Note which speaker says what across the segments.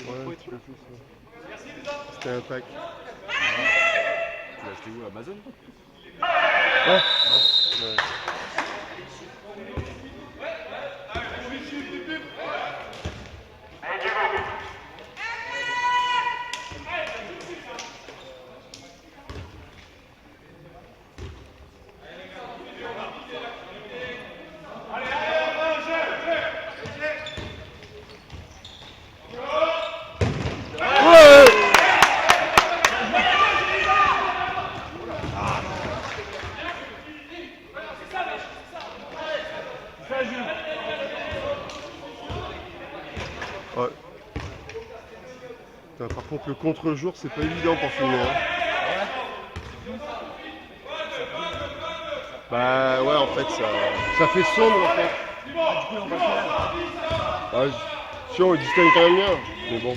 Speaker 1: Ouais, un petit peu plus. Ouais. C'était un pack.
Speaker 2: Tu l'as acheté où, Amazon?
Speaker 1: Ouais. Ouais. Ouais. Putain, par contre, le contre-jour, c'est pas évident pour filmer. Hein. Bah ouais, en fait, ça fait sombre en fait. Ah, si on le distingue quand même bien, mais bon.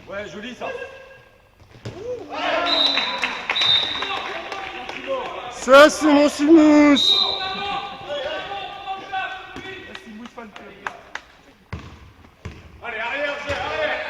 Speaker 2: Ouais, joli ça.
Speaker 1: Ça, c'est mon Simous.
Speaker 3: Allez, arrière, arrière.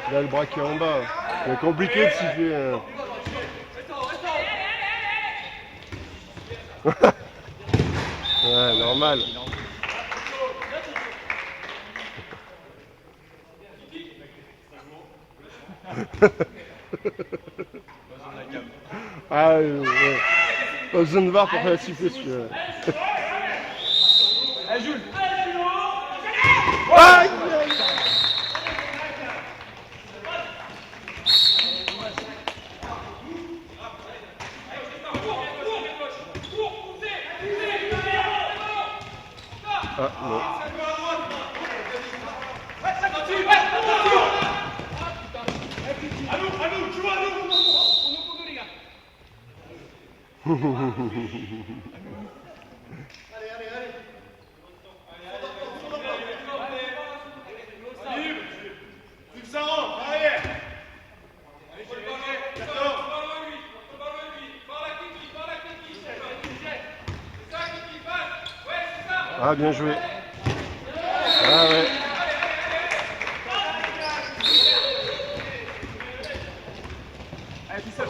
Speaker 1: Il a le bras qui est en bas. C'est compliqué de siffler. Ouais, normal. Ah ouais. Pas besoin de voir pour faire la siffler celui-là.
Speaker 2: Allez, Jules.
Speaker 1: Aïe! Ah non. Ah, bien joué. Ah ouais.
Speaker 2: Allez, tout seul.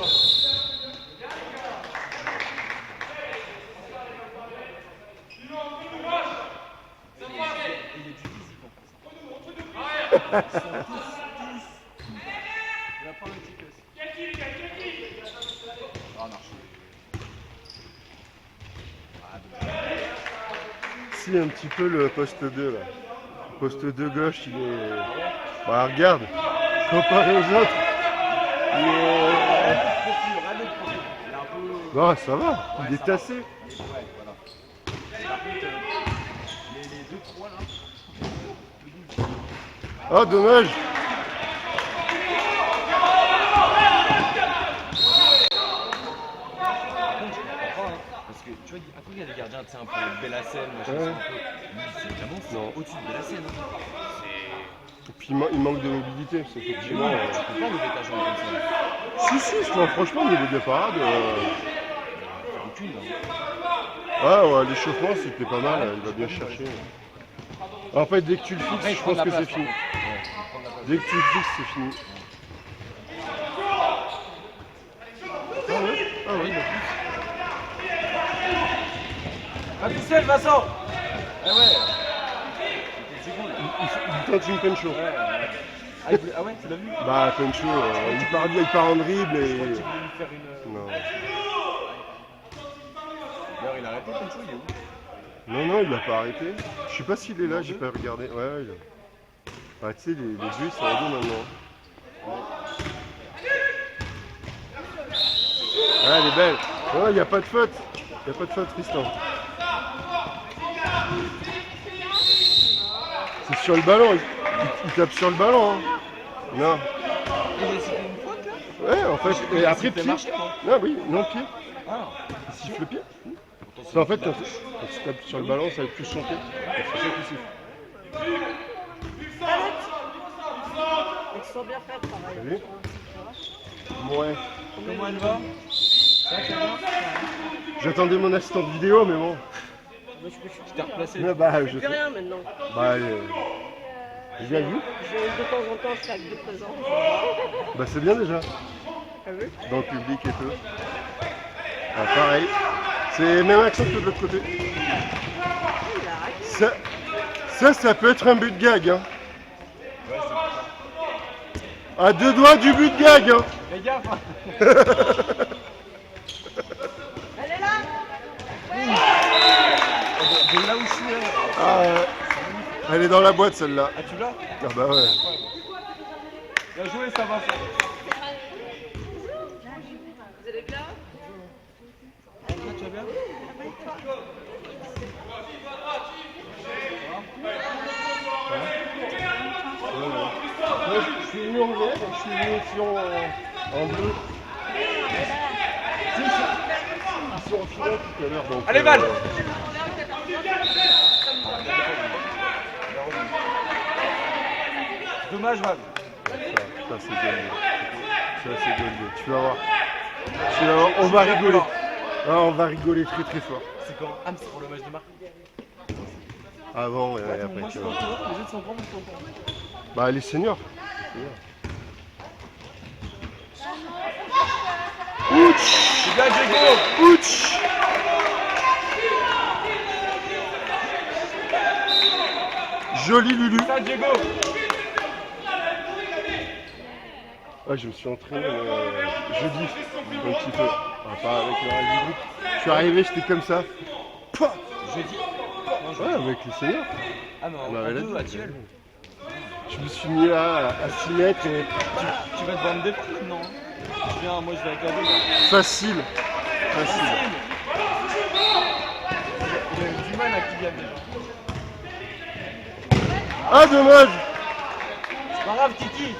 Speaker 2: Il est du physique en plus. Il va prendre un petit peu. Ah, marche.
Speaker 1: Si, un petit peu le poste 2 là. Poste 2 gauche, il est. Bah, regarde. Comparé aux autres. Il est. Non, ça va. Il est tassé.
Speaker 2: Ouais, voilà. Par contre, les 2-3 là.
Speaker 1: Oh, dommage.
Speaker 2: Parce que tu vois, après il y a des gardiens, c'est un peu Bellassène, machin,
Speaker 1: Ouais.
Speaker 2: c'est un peu. Lui, c'est vraiment au-dessus de Bellassène.
Speaker 1: Et puis il manque de mobilité, c'est effectivement.
Speaker 2: Tu peux pas lever ta jambe comme ça.
Speaker 1: Si, si, franchement, au niveau des parades.
Speaker 2: Aucune. Hein.
Speaker 1: Ah ouais, l'échauffement c'était pas mal, il va bien chercher. En fait, dès que tu le
Speaker 2: Après,
Speaker 1: fixes,
Speaker 2: il
Speaker 1: je
Speaker 2: prend de
Speaker 1: pense
Speaker 2: la
Speaker 1: que c'est
Speaker 2: place,
Speaker 1: fini.
Speaker 2: par contre. Ouais, il prend de la place.
Speaker 1: Dès que tu le fixes, c'est fini. Ah ouais, d'accord.
Speaker 2: Pas tout seul, Vincent. Ah ouais. C'est cool.
Speaker 1: Il tente une pencho.
Speaker 2: Ouais, ouais. Ah ouais, tu l'as vu?
Speaker 1: Bah, pencho, il part en dribble
Speaker 2: Je
Speaker 1: et.
Speaker 2: crois qu'il voulait lui faire une.
Speaker 1: Non.
Speaker 2: D'ailleurs, il a arrêté Pencho, il est où?
Speaker 1: Non, il l'a pas arrêté. Je sais pas s'il est là, j'ai pas regardé. Ouais, il a. Ah, tu sais, les jeux ils sont en dos maintenant. Ah, elle est belle. Non, il n'y a pas de faute. Il n'y a pas de faute, Tristan. C'est sur le ballon. Il tape sur le ballon. Hein. Non.
Speaker 2: Il a sifflé une faute là?
Speaker 1: Ouais, en fait. Et après, pied.
Speaker 2: Marché, moi.
Speaker 1: Non, oui, non, pied.
Speaker 2: Ah.
Speaker 1: Il siffle le pied.
Speaker 2: Pourtant,
Speaker 1: C'est en fait, quand tu tapes sur le ballon, ça touche son pied. C'est ça qui siffle.
Speaker 4: Ils sont bien faits, pareil.
Speaker 1: T'as vu? Ouais.
Speaker 2: Comment elle va? Ça va?
Speaker 1: J'attendais mon assistante vidéo, mais bon.
Speaker 2: Je t'ai replacé.
Speaker 1: Mais bah,
Speaker 4: Je
Speaker 1: je
Speaker 4: fais
Speaker 1: sais.
Speaker 4: rien maintenant.
Speaker 1: Bah, j'ai bien vu.
Speaker 4: De temps en temps, je claque des présents.
Speaker 1: Bah, c'est bien déjà.
Speaker 4: T'as vu?
Speaker 1: Dans le public et tout. Ah, pareil. C'est même accent que de l'autre côté. Ça peut être un but de gag. Hein. À 2 doigts du but de gag. Hein.
Speaker 2: Fais gaffe hein.
Speaker 4: Elle est là.
Speaker 2: De là où je suis là.
Speaker 1: Ah, elle est dans la boîte celle-là.
Speaker 2: Ah tu l'as?
Speaker 1: Ah bah ouais.
Speaker 2: Bien joué ça va ça.
Speaker 4: Vous allez bien?
Speaker 2: Tu vas bien?
Speaker 1: Moi, je suis venu en vert et je suis venu aussi en bleu. Tu sais, ils sont en finale tout à l'heure. Donc,
Speaker 2: Allez, Val. Dommage Val.
Speaker 1: Ça c'est gagné. Ça c'est gagné. Tu vas voir. Tu vas voir. On va rigoler. Ah, on va rigoler très très fort.
Speaker 2: C'est quand? Ah mais c'est pour le match de Marc.
Speaker 1: Avant et
Speaker 2: Moi
Speaker 1: après.
Speaker 2: je
Speaker 1: Tu
Speaker 2: suis
Speaker 1: vois.
Speaker 2: pas au courant, les autres sont pas au courant.
Speaker 1: Bah les seniors. Ouch.
Speaker 2: C'est bien Diego.
Speaker 1: Ouch. Joli Lulu.
Speaker 2: Ça Diego.
Speaker 1: Ah, je me suis entraîné jeudi un petit peu. Ah, pas avec le reste du groupe. Je suis arrivé, j'étais comme ça. Pouah.
Speaker 2: Jeudi.
Speaker 1: Ouais, avec les seniors.
Speaker 2: Ah mais
Speaker 1: On avait
Speaker 2: en
Speaker 1: la
Speaker 2: deux
Speaker 1: tête.
Speaker 2: à Thiel.
Speaker 1: Je me suis mis là à 6 mètres et
Speaker 2: Tu vas devoir me défendre maintenant. Je viens, moi je vais avec la deux là.
Speaker 1: facile. Facile.
Speaker 2: Il a eu du mal à Kylian déjà.
Speaker 1: Ah, dommage.
Speaker 2: C'est pas grave Kiki.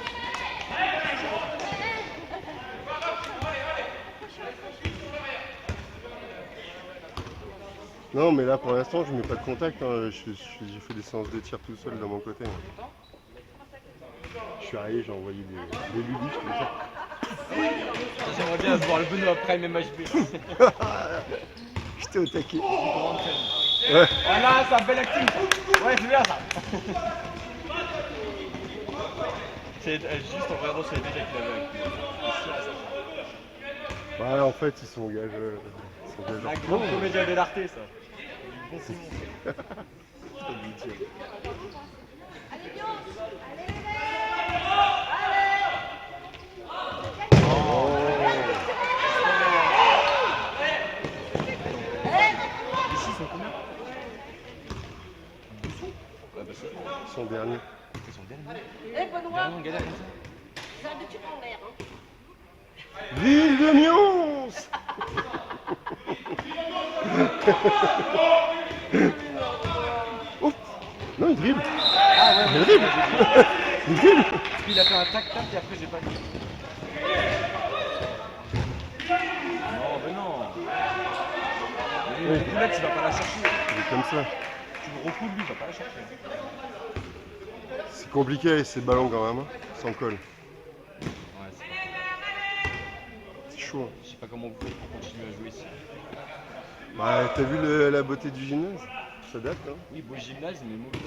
Speaker 1: Non, mais là pour l'instant, je mets pas de contact. Hein. J'ai fait des séances de tir tout seul de mon côté. Hein. Je suis arrivé, j'ai envoyé des ludiques comme ça.
Speaker 2: J'aimerais bien voir le Benoît Prime MHB.
Speaker 1: J'étais au taquet.
Speaker 2: Grande scène.
Speaker 1: Ouais.
Speaker 2: Voilà, c'est un bel acting. Ouais, c'est bien ça. C'est juste en regardant sur les déjà qu'il avait avec lui.
Speaker 1: Ouais, en fait, ils sont gageux. Ils sont gageux.
Speaker 2: La grande comédia dell'arte, ça. Bon Simon. Ici, ils sont combien? Ouais, bah c'est tout.
Speaker 1: Ils sont derniers.
Speaker 2: Ils sont derniers.
Speaker 4: Eh, Benoît,
Speaker 2: Derniers, on galère comme ça.
Speaker 4: j'ai l'habitude en l'air. Hein.
Speaker 1: Ville de Mions. Oh. Non, il dribble.
Speaker 2: Ah ouais,
Speaker 1: Il dribble. Il dribble.
Speaker 2: Parce qu'il a fait un tac-tac et après j'ai pas dit. Non, mais non. Mais le roulette, tu vas pas la chercher.
Speaker 1: Il est comme ça.
Speaker 2: Tu le recoules lui, il va pas la chercher.
Speaker 1: C'est compliqué ces ballons quand même. Hein. Sans colle.
Speaker 2: Ouais, c'est pas
Speaker 1: C'est chaud. Hein.
Speaker 2: Je sais pas comment vous faites pour continuer à jouer ici.
Speaker 1: Bah, t'as vu la beauté du gymnase? Ça date, hein?
Speaker 2: Oui, beau gymnase, mais mauvais.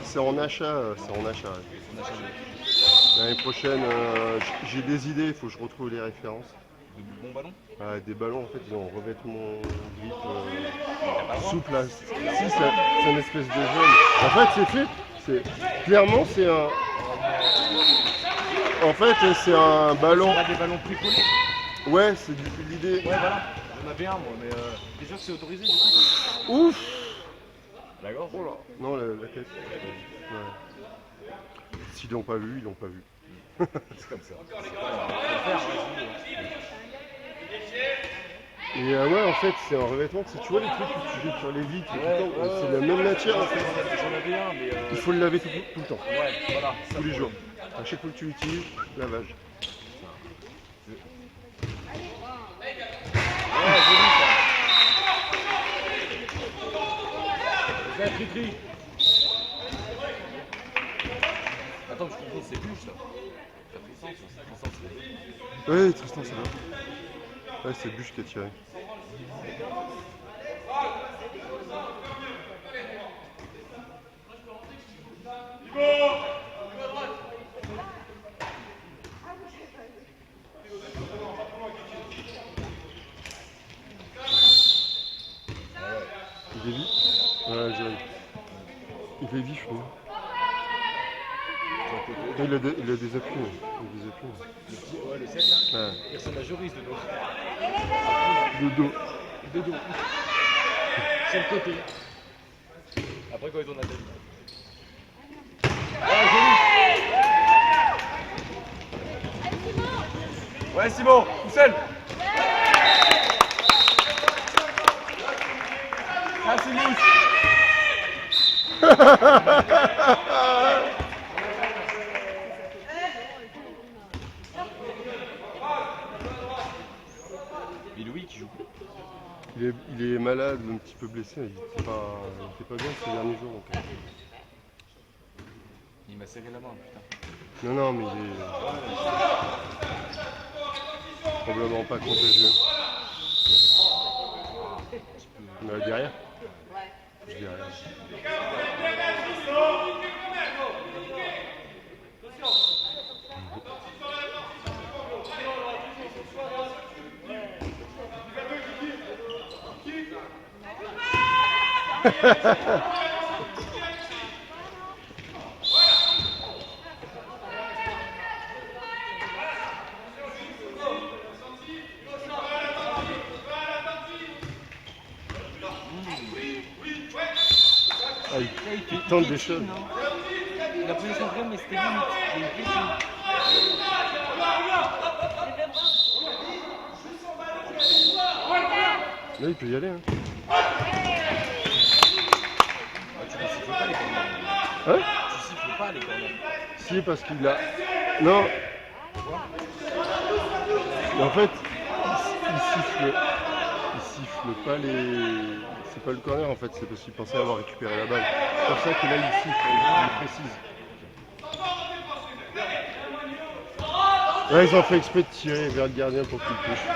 Speaker 1: C'est en achat, c'est en achat. Ouais.
Speaker 2: On a changé.
Speaker 1: L'année prochaine, j'ai des idées, il faut que je retrouve les références.
Speaker 2: De bons ballons.
Speaker 1: Des ballons, en fait, ils ont un revêtement grip
Speaker 2: T'as pas le droit.
Speaker 1: souple. Là. Si, c'est une espèce de gel. En fait, clairement, c'est un. En fait, c'est un ballon.
Speaker 2: Pas des ballons bricolés.
Speaker 1: Ouais, c'est l'idée.
Speaker 2: Ouais, voilà. J'en avais un, moi, mais t'es sûr que c'est autorisé du coup?
Speaker 1: Ouf!
Speaker 2: La gorge.
Speaker 1: Oh là. Non, la tête. Ouais. S'ils l'ont pas vu, ils l'ont pas vu.
Speaker 2: C'est comme ça. Faut le faire,
Speaker 1: Et ouais, en fait, c'est un revêtement. Tu vois les trucs que tu jettes sur les vitres, c'est la même matière en fait.
Speaker 2: J'en avais un, mais.
Speaker 1: Il faut le laver tout le temps,
Speaker 2: Ouais, voilà.
Speaker 1: tous les jours. À chaque fois que tu l'utilises, lavage.
Speaker 2: Ouais, joli ça. Fais un tri-tri. Attends, je comprends, c'est bûche ça. T'as pris sens, c'est.
Speaker 1: Ouais, Tristan, ça va. Ouais, c'est Bûche qui a tiré. Il est vif? Ouais, jeune. Il est vif, lui. Il a des appuis. Il a des appuis.
Speaker 2: Ouais, le 7 là.
Speaker 1: Ouais.
Speaker 2: Il ressemble à Joris de dos.
Speaker 1: De dos.
Speaker 2: De dos. Sur le côté. Après quand il tourne la tête. Ah, joli. Ouais, Simon, tout seul. Ah, c'est mousse. Et Louis qui joue.
Speaker 1: Il est malade, un petit peu blessé. Il était pas bien ces derniers jours. Donc.
Speaker 2: Il m'a serré la main, putain.
Speaker 1: Non, mais il est probablement pas contagieux. Mais derrière? Derrière. Ah, il tente des choses.
Speaker 2: Il a posé son grain, mais c'était limite. Il piétine.
Speaker 1: Là, il peut y aller. Hein.
Speaker 2: Tu ne siffles pas les corners.
Speaker 1: Hein?
Speaker 2: Tu siffles pas les corners.
Speaker 1: Si, parce qu'il a. Non. Mais en fait, il siffle pas les. C'est pas le corner en fait, c'est parce qu'il pensait avoir récupéré la balle. C'est pour ça que là, il siffle, il précise. Là, ils ont fait exprès de tirer vers le gardien pour qu'il touche.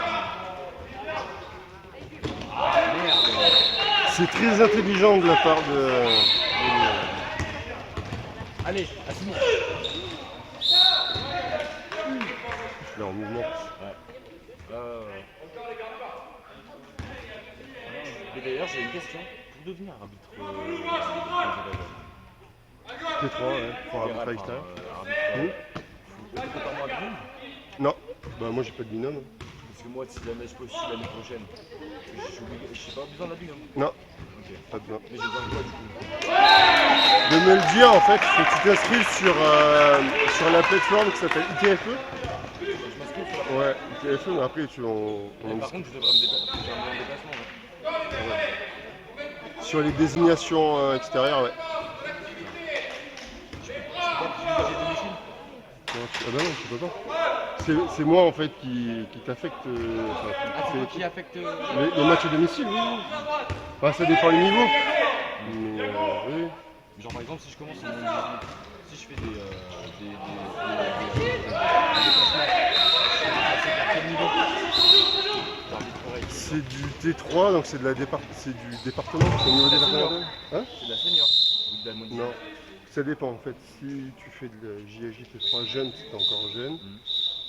Speaker 1: C'est très intelligent de la part de.
Speaker 2: Allez, à Simon.
Speaker 1: Je l'ai en mouvement.
Speaker 2: Et d'ailleurs, j'ai une question. Pour devenir arbitre,
Speaker 1: T3, ouais, pour arbitrer extérieur. Non, bah moi j'ai pas de binôme.
Speaker 2: Parce que moi, si jamais je postule l'année prochaine, je n'ai pas besoin d'un binôme.
Speaker 1: Non,
Speaker 2: Ok.
Speaker 1: pas besoin.
Speaker 2: Mais j'ai besoin de quoi du coup?
Speaker 1: De me le dire en fait, faut que tu t'inscrives sur la plateforme qui s'appelle ITFE.
Speaker 2: Je m'inscris sur la.
Speaker 1: Ouais, ITFE, mais après tu
Speaker 2: Par contre, je devrais me déplacer. Je vais en déplacement.
Speaker 1: sur les désignations extérieures, ouais.
Speaker 2: Je peux pas privilégier domicile.
Speaker 1: Non, ah bah non, tu peux pas. C'est moi en fait qui t'affecte.
Speaker 2: Ah, c'est toi qui affecte.
Speaker 1: Les matchs à domicile, oui. Enfin, ça dépend le niveau. Mais oui.
Speaker 2: Genre par exemple, si je commence si je fais des déplacements, je fais à quel niveau? J'arbitrerai
Speaker 1: C'est du T3, donc c'est du département, c'est au niveau départemental. Hein?
Speaker 2: C'est de la senior. Ou de la moins de
Speaker 1: Non, ça dépend en fait. Si tu fais de la JAJ T3 jeune, c'est encore jeune,
Speaker 2: Mhm.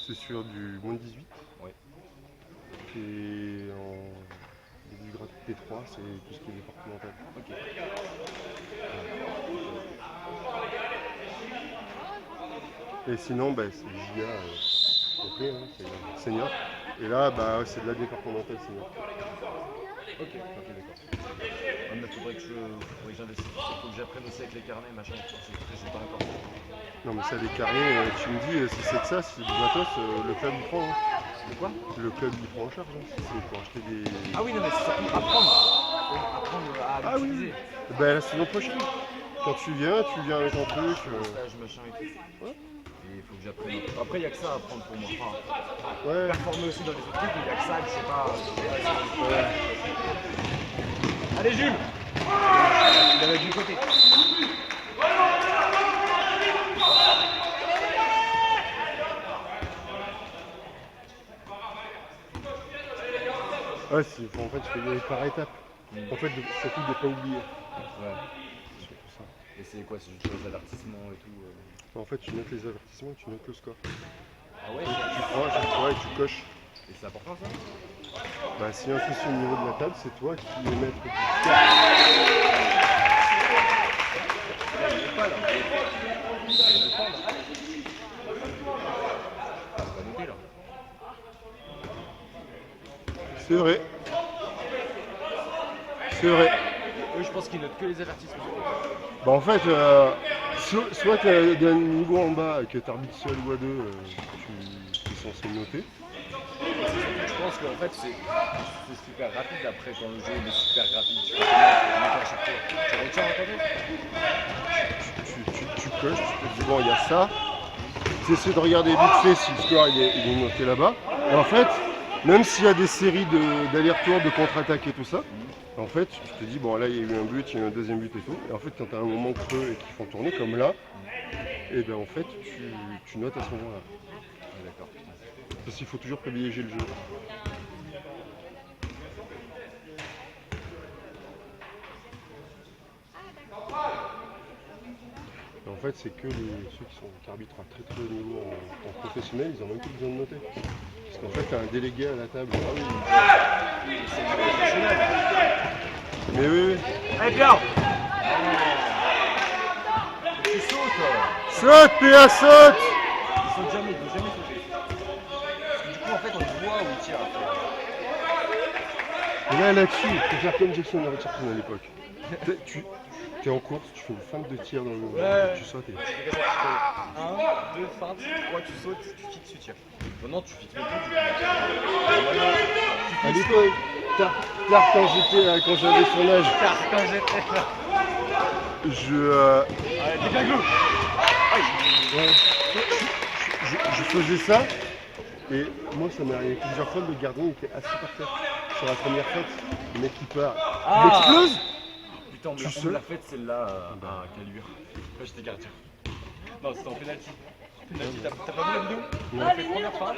Speaker 1: c'est sur du moins de 18.
Speaker 2: Ouais.
Speaker 1: Et en du grade T3, c'est tout ce qui est départemental.
Speaker 2: Ok.
Speaker 1: Et sinon, bah, c'est JA complet, hein, c'est senior. Et là, bah, c'est de la départementale senior.
Speaker 2: Ok, d'accord. Ah, mais faudrait que j'investisse. Faut que j'apprenne aussi avec les carnets, machin. C'est pas encore.
Speaker 1: Non, mais ça, les carrés, tu me dis, si c'est de ça, si c'est du matos, le club il prend. Hein.
Speaker 2: De quoi?
Speaker 1: Le club il prend en charge, hein, si c'est pour acheter des.
Speaker 2: Ah oui, non, mais c'est surtout apprendre. Apprendre à
Speaker 1: Ah oui.
Speaker 2: l'utiliser.
Speaker 1: Ben la saison prochaine. Quand tu viens avec un truc.
Speaker 2: Stage, machin et tout.
Speaker 1: Ouais.
Speaker 2: Et il faut que j'apprenne. Après, il n'y a que ça à apprendre pour moi. Enfin,
Speaker 1: Ouais.
Speaker 2: performer aussi dans les autres trucs, mais il n'y a que ça, je sais pas.
Speaker 1: Ouais.
Speaker 2: Allez, Jules! Il avait du côté.
Speaker 1: Ouais, en fait, il faut y aller par étapes. En fait, surtout de ne pas oublier.
Speaker 2: Ouais.
Speaker 1: C'est surtout ça.
Speaker 2: Et c'est quoi? C'est juste les avertissements et tout.
Speaker 1: En fait, tu notes les avertissements et tu notes le score.
Speaker 2: Ah ouais?
Speaker 1: Tu prends à chaque fois et tu coches.
Speaker 2: Et c'est important ça?
Speaker 1: Bah, s'il y a un souci au niveau de la table, c'est toi qui es maître du score.
Speaker 2: Il est pas là. Il est pas là. Ah, c'est pas noté là.
Speaker 1: C'est vrai. C'est vrai.
Speaker 2: Eux, je pense qu'ils notent que les avertissements.
Speaker 1: Bah, en fait, soit tu as un niveau en bas que tu arbitres seul ou à deux, tu es censé noter.
Speaker 2: Je pense qu'en fait, c'est super rapide après quand le jeu il est super rapide. Tu fais à chaque fois. Tu retiens un peu?
Speaker 1: Tu coches, tu te dis bon il y a ça. Tu essaies de regarder vite fait si le score il est noté là-bas. Et en fait, même s'il y a des séries d'aller-retour, de contre-attaque et tout ça, en fait tu te dis bon là il y a eu un but, il y a eu un deuxième but et tout. Et en fait quand tu as un moment creux et qu'ils font tourner comme là, et ben en fait tu notes à ce moment-là.
Speaker 2: Ah, d'accord.
Speaker 1: Parce qu'il faut toujours privilégier le jeu. Et en fait, c'est que ceux qui arbitrent à très très haut niveau en professionnel, ils n'ont même plus besoin de noter. Parce qu'en fait, tu as un délégué à la table. Ah oui. Mais oui, oui.
Speaker 2: Allez, Pierre! Tu sautes!
Speaker 1: Saute, PA, saute!
Speaker 2: Il saute jamais, il ne faut jamais sauter. Parce que du coup, en fait, on voit où il tire après.
Speaker 1: Et là, là-dessus, il faut faire comme Jackson Richardson à l'époque. Tu es en course, tu fais une feinte de tir dans le
Speaker 2: Ouais.
Speaker 1: tu sautes et...
Speaker 2: 1, 2, feinte, 3, tu sautes, tu fixes, tu tires. Maintenant, tu fixes même plus.
Speaker 1: À l'époque, tard quand j'avais son âge,
Speaker 2: Quand j'étais là. Allez, t'es bien glou!
Speaker 1: Ouais. Je faisais ça et moi ça m'est arrivé plusieurs fois, le gardien il était assis par terre sur la première fête, le mec qui part, il explose.
Speaker 2: Putain, on me l'a faite celle-là à Calure. Là j'étais gardien. Non, c'était en penalty. Penalty, t'as pas vu la vidéo? On a fait première feinte.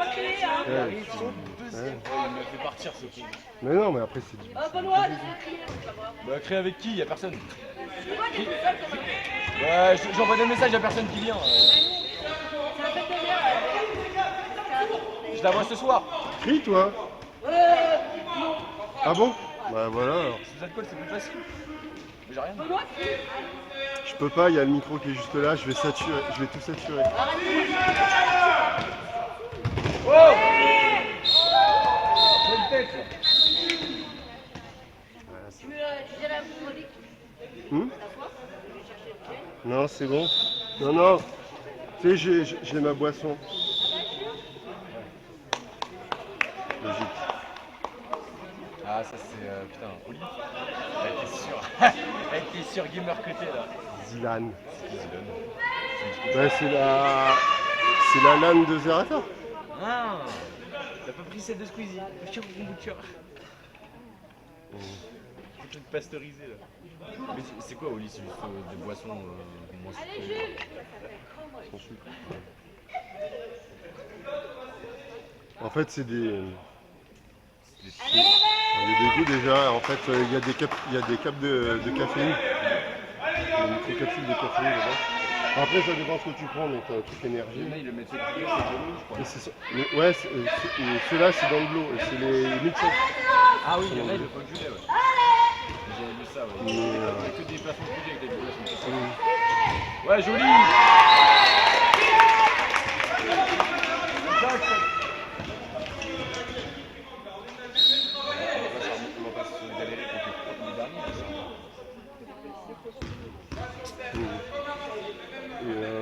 Speaker 2: Il arrive, saute, deuxième. Il m'a fait partir ce coup.
Speaker 1: Mais non, mais après c'est du...
Speaker 2: Bah, créer avec qui? Y'a personne. Ouais, j'envoie des messages, y'a personne qui vient. Je la vois ce soir.
Speaker 1: Crie toi. Ah bon? Bah voilà alors.
Speaker 2: Sous alcool, c'est plus facile. Mais j'ai rien.
Speaker 1: Je peux pas, il y a le micro qui est juste là, je vais tout saturer.
Speaker 2: Oh! Quelle tête là.
Speaker 4: Tu dirais à vous, Monique,
Speaker 1: Hmm?
Speaker 4: la soif, je vais chercher le chien.
Speaker 1: Non, c'est bon. Non, non. Tu sais, j'ai ma boisson. Logique.
Speaker 2: Ah, ça c'est. Putain, Oli. Elle était sûre. Elle était sûre gamer côté là.
Speaker 1: Zilan.
Speaker 2: C'est qui Zidane?
Speaker 1: Ouais, c'est la LAN de Zerator.
Speaker 2: Ah! T'as pas pris celle de Squeezie? Le chien au kombucha. Faut tout pasteuriser là. Mais c'est quoi Oli? C'est juste des boissons moins sucrées.
Speaker 1: Sans sucre. En fait, c'est des Les dégoûts déjà, en fait, il y a des capes de caféine. Il y a une microcapsule de caféine dedans. Après, ça dépend ce que tu prends, mais tu as toute l'énergie.
Speaker 2: Il le mettait c'est de l'eau, je crois.
Speaker 1: Et c'est ça. Mais ouais, ceux-là, c'est dans de l'eau. Et c'est les milkshakes.
Speaker 2: Ah oui, il y en a, il le faut du lait, ouais. J'avais vu ça, ouais.
Speaker 1: Mais,
Speaker 2: Que des placements de produits avec des placements de produits. Ouais, joli. On va pas se galérer contre les derniers.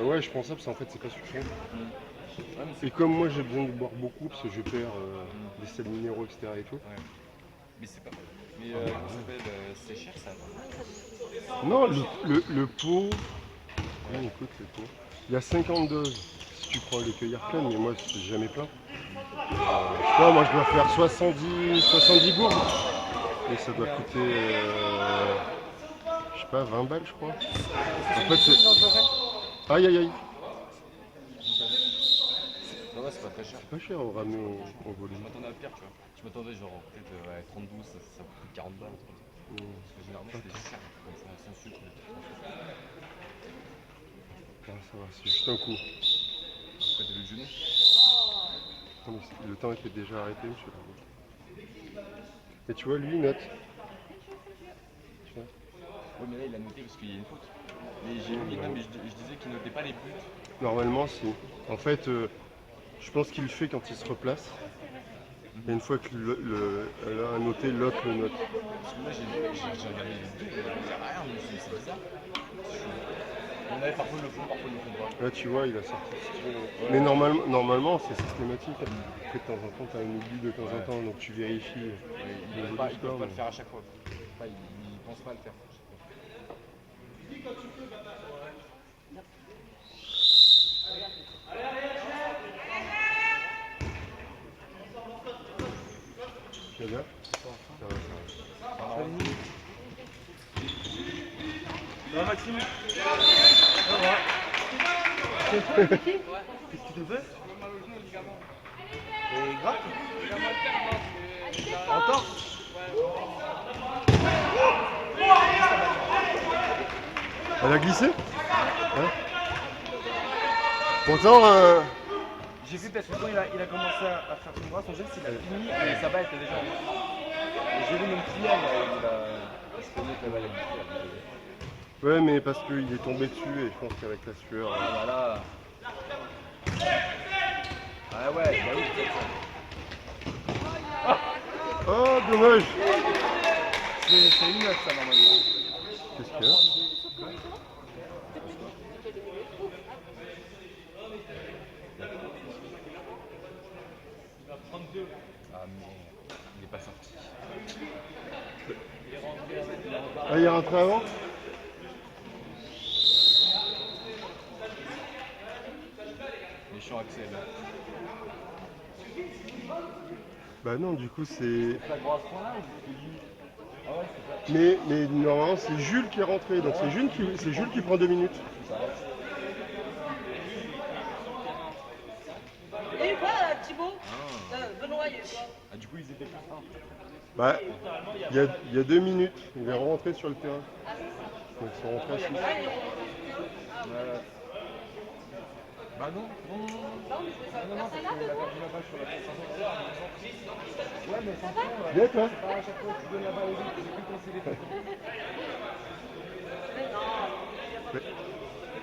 Speaker 1: ouais, je pense ça parce qu'en fait, c'est pas suffisant. Et comme moi, j'ai besoin de boire beaucoup parce que je perds des sels minéraux, etc. et tout.
Speaker 2: Ouais. Mais c'est pas mal. Mais comment ça s'appelle c'est cher ça?
Speaker 1: Non, le pot. Ouais, écoute, le pot. Il y a 50 doses si tu prends les cueillères pleines, mais moi, c'est jamais plein. Je sais pas, moi, je dois faire 70 gourdes. Et ça doit coûter, je sais pas, 20 balles, je crois. En fait, c'est. Aïe, aïe, aïe.
Speaker 2: Non, ouais, c'est pas très cher.
Speaker 1: C'est pas cher au ramener au
Speaker 2: Je
Speaker 1: volume.
Speaker 2: m'attendais à pire, tu vois. Je m'attendais genre peut-être 32, ça coûte 40 balles. Parce que généralement, c'est cher, comme ça, sans sucre.
Speaker 1: Ah, ça va, c'est juste un coup.
Speaker 2: Après, t'as vu le genou?
Speaker 1: Non, mais le temps était déjà arrêté, monsieur Largo. Et tu vois, lui, il note. Tu vois.
Speaker 2: Oui, mais là, il a noté parce qu'il y a une faute. Mais j'ai vu, non, mais je disais qu'il notait pas les buts.
Speaker 1: Normalement, si. En fait, je pense qu'il le fait quand il se replace. Et une fois qu'elle a noté, l'autre le note.
Speaker 2: Parce que moi, j'ai regardé les buts, il n'y a rien, mais c'est bizarre. On avait parfois le fond, parfois le fond pas.
Speaker 1: Là, tu vois, il a sorti. Mais normalement, c'est systématique. Après, de temps en temps, tu as un oubli de temps en temps, donc tu vérifies.
Speaker 2: Ils ne peuvent pas le faire à chaque fois. Enfin, ils ne pensent pas à le faire.
Speaker 1: Tu vas bien? Ça va.
Speaker 3: Ça va Maxime? Ça va. Qu'est-ce que tu te fais? Et gratte? Entorse?
Speaker 1: Elle a glissé? Hein? Pourtant,
Speaker 3: J'ai vu parce que quand il a commencé à faire son bras, son geste, il a fini et sa balle était déjà en Et j'ai vu même Kylian, il se connaît que la balle est glissée.
Speaker 1: ouais, mais parce qu'il est tombé dessus et je pense qu'avec la sueur.
Speaker 2: Ah bah là. Ah ouais, bah oui, c'est ça.
Speaker 1: Oh, dommage!
Speaker 2: C'est une neuf ça normalement.
Speaker 1: Qu'est-ce qu'il y a?
Speaker 2: Ah mais il est pas sorti.
Speaker 1: Ah, il est rentré avant?
Speaker 2: Méchant Axel.
Speaker 1: Bah non, du coup, c'est.
Speaker 2: C'est pas gros à ce point-là ou c'est lui? Ah ouais, c'est ça.
Speaker 1: Mais normalement, c'est Jules qui est rentré, donc c'est Jules qui prend 2 minutes.
Speaker 4: Il y a eu quoi, Thibaut Benoît, il y a eu quoi?
Speaker 2: Ah du coup ils étaient plus fins.
Speaker 1: Bah, il y a 2 minutes, il est rentré sur le terrain. Donc ils sont rentrés à 6.
Speaker 2: Bah non, non, non, non, parce qu'il a perdu la balle sur la tête. Ouais, mais franchement,
Speaker 1: Bien, toi?
Speaker 2: c'est pas à chaque fois que tu donnes la balle aux autres, c'est plus quand c'est des trucs.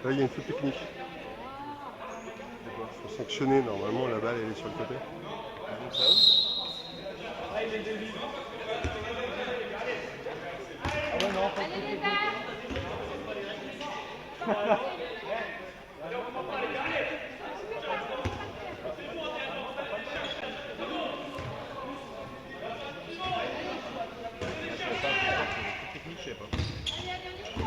Speaker 1: Là, il y a une faute technique. Il faut sanctionner, normalement, la balle, elle est sur le côté.
Speaker 2: Donc ça va? Ah ouais, non, pas de faute technique.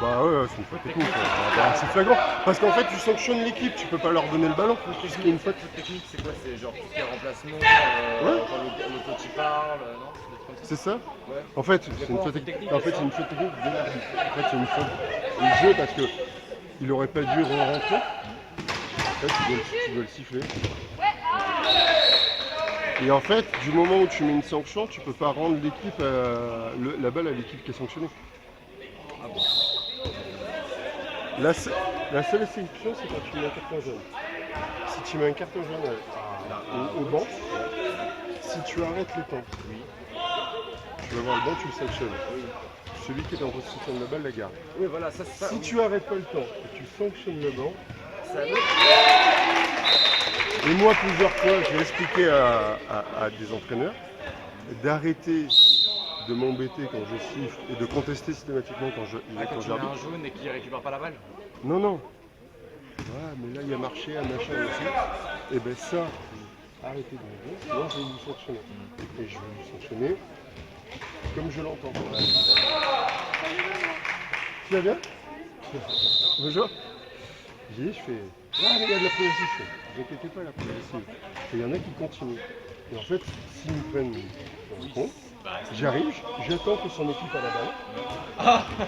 Speaker 1: Bah ouais, c'est une faute technique. Bah, c'est flagrant. Parce qu'en fait, tu sanctionnes l'équipe, tu peux pas leur donner le ballon. Parce qu'il y a une faute.
Speaker 2: Technique, c'est quoi? C'est genre tout ce qui est remplacement,
Speaker 1: Ouais.
Speaker 2: quand le coach il parle, non? Des trucs comme ça.
Speaker 1: C'est ça?
Speaker 2: Ouais.
Speaker 1: En fait, c'est une faute technique. En fait, c'est une faute technique de l'arbitre. En fait, c'est une faute du jeu parce que il aurait pas dû rentrer. En fait, tu dois le siffler. Et en fait, du moment où tu mets une sanction, tu peux pas rendre l'équipe la balle à l'équipe qui est sanctionnée. La seule exception, c'est quand tu mets un carton jaune. Si tu mets un carton jaune au banc, si tu arrêtes le temps, tu vas voir le banc, tu le sanctionnes. Celui qui est en possession de la balle la garde.
Speaker 3: Oui, voilà, ça.
Speaker 1: Si tu arrêtes pas le temps et tu sanctionnes le banc,
Speaker 3: Ça
Speaker 1: et moi plusieurs fois, j'ai expliqué à des entraîneurs d'arrêter de m'embêter quand je siffle et de contester systématiquement quand
Speaker 3: quand tu mets
Speaker 1: j'arbitre.
Speaker 3: un jaune et qu'il récupère pas la balle.
Speaker 1: Non, non. Ouais, mais là, il y a marché, un machin aussi. Et ben ça, arrêtez de me dire, sinon je vais vous sanctionner. Et je vais vous sanctionner comme je l'entends. Tu vas bien? Bonjour. Je fais, ah, mais il y a de la progressive. Ne vous inquiétez pas, la progressive. Et il y en a qui continuent. Et en fait, s'ils me prennent en compte, j'arrive, j'attends que son équipe a la balle.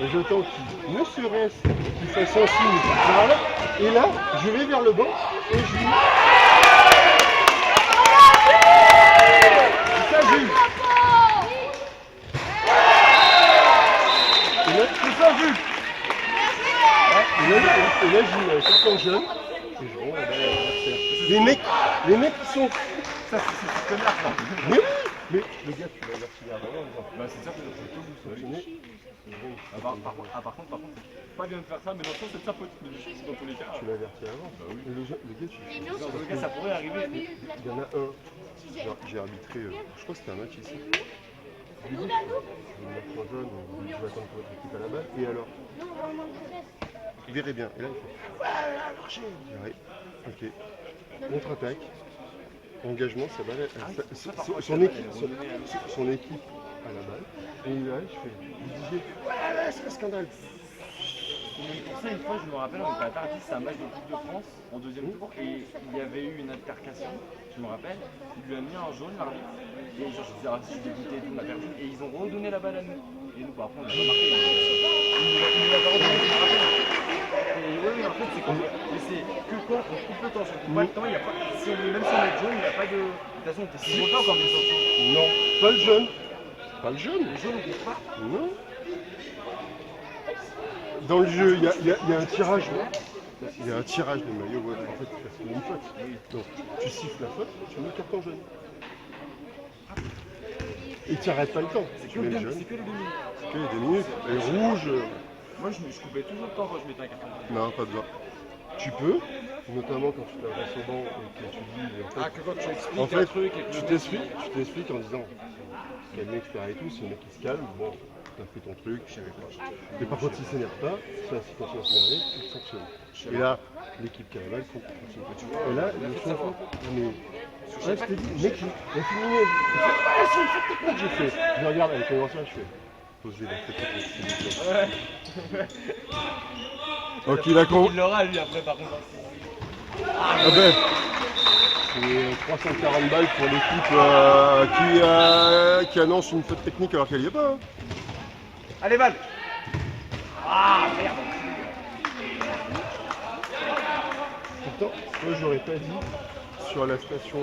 Speaker 1: Et j'attends qu'il, ne serait-ce qu'il fasse un signe qu'il parle. Et là, je vais vers le banc et je lui. C'est ça, Jules. Et là, c'est ça, Jules. Et là, je mets un carton jaune et je rends la balle à l'adversaire. Les mecs qui sont.
Speaker 3: Ça, c'est connard, là.
Speaker 1: Mais oui. Mais le gars, tu vas avertir avant en disant.
Speaker 3: Bah, c'est sûr que je peux vous
Speaker 1: Sanctionner.
Speaker 3: par contre, c'est pas bien de faire ça, mais dans le sens, c'est de sa faute. Mais je suis dans tous les cas.
Speaker 1: Tu l'avertis avant.
Speaker 3: Bah oui.
Speaker 1: Et le gars, tu le
Speaker 3: Dans tous les cas, ça pourrait arriver.
Speaker 1: Il y en a un. J'ai arbitré, je crois que c'était un match ici. Je lui dis, je vais mettre en jaune, je vais attendre que votre équipe à la balle. Et alors? Il verrait bien. Et là, il fait, ouais, elle a marché. Ouais, ok. Contre-attaque. Engagement, sa balle, son équipe à la balle. Et là, je fais, vous disiez, ouais, c'est un scandale.
Speaker 3: Pour ça, une fois, je me rappelle, on était à Tardis, c'est un match de Coupe de France en deuxième tour, et il y avait eu une altercation, je me rappelle, il lui a mis un jaune, l'arbitre, et genre je disais, ah, je suis dégoûté et tout, on a perdu, et ils ont redonné la balle à nous. Et nous, bah, après, on l'a pas marqué, ils nous l'avaient redonné, je me rappelle. Et oui, en fait, c'est comme mais c'est que quand on coupe le temps, si on coupe pas le temps, il y a pas, si on, même si on met jaune, il n'y a pas de. De toute façon, on était si longtemps quand même sorti.
Speaker 1: Non, pas le jaune. Pas le jaune.
Speaker 3: Le jaune, on coupe pas.
Speaker 1: Non. Dans le jeu, il y a un tirage. Il y a un tirage de maillot. Ouais. En fait, c'est une faute. Donc, tu siffles la faute, tu mets le carton jaune. Et tu n'arrêtes pas le temps.
Speaker 3: C'est
Speaker 1: Tu
Speaker 3: que,
Speaker 1: mets le
Speaker 3: c'est
Speaker 1: jaune.
Speaker 3: que les 2 minutes.
Speaker 1: C'est que les 2 minutes. Et rouge.
Speaker 3: Moi, je coupais toujours le temps quand je mettais un carton jaune.
Speaker 1: Non, pas besoin. Tu peux, notamment quand tu t'avances au banc et que tu dis.
Speaker 3: Ah, que quand tu expliques
Speaker 1: En fait,
Speaker 3: un truc et que
Speaker 1: tu t'expliques en disant calme, etc. et tout, si le mec il se calme, bon, t'as fait ton truc, je savais pas. Mais par contre, s'il s'énerve pas, si il continue à s'énerver, tu te sanctionnes. Et là, l'équipe qui a la balle, faut qu'on continue. Et là, le changement. Mais. Ouais, je t'ai dit, mec, il a fini. Il fait, ah, c'est une faute technique, j'ai fait. Je regarde avec mon ancien, je fais. Posez la faute technique, s'il vous plaît. Ok, d'accord.
Speaker 3: il l'aura lui après, par contre.
Speaker 1: Ah ben, c'est 340 balles pour l'équipe qui annonce une faute technique alors qu'elle n'y est pas. Hein.
Speaker 3: Allez, Val. Ah, merde.
Speaker 1: Pourtant, moi j'aurais pas dit sur la station,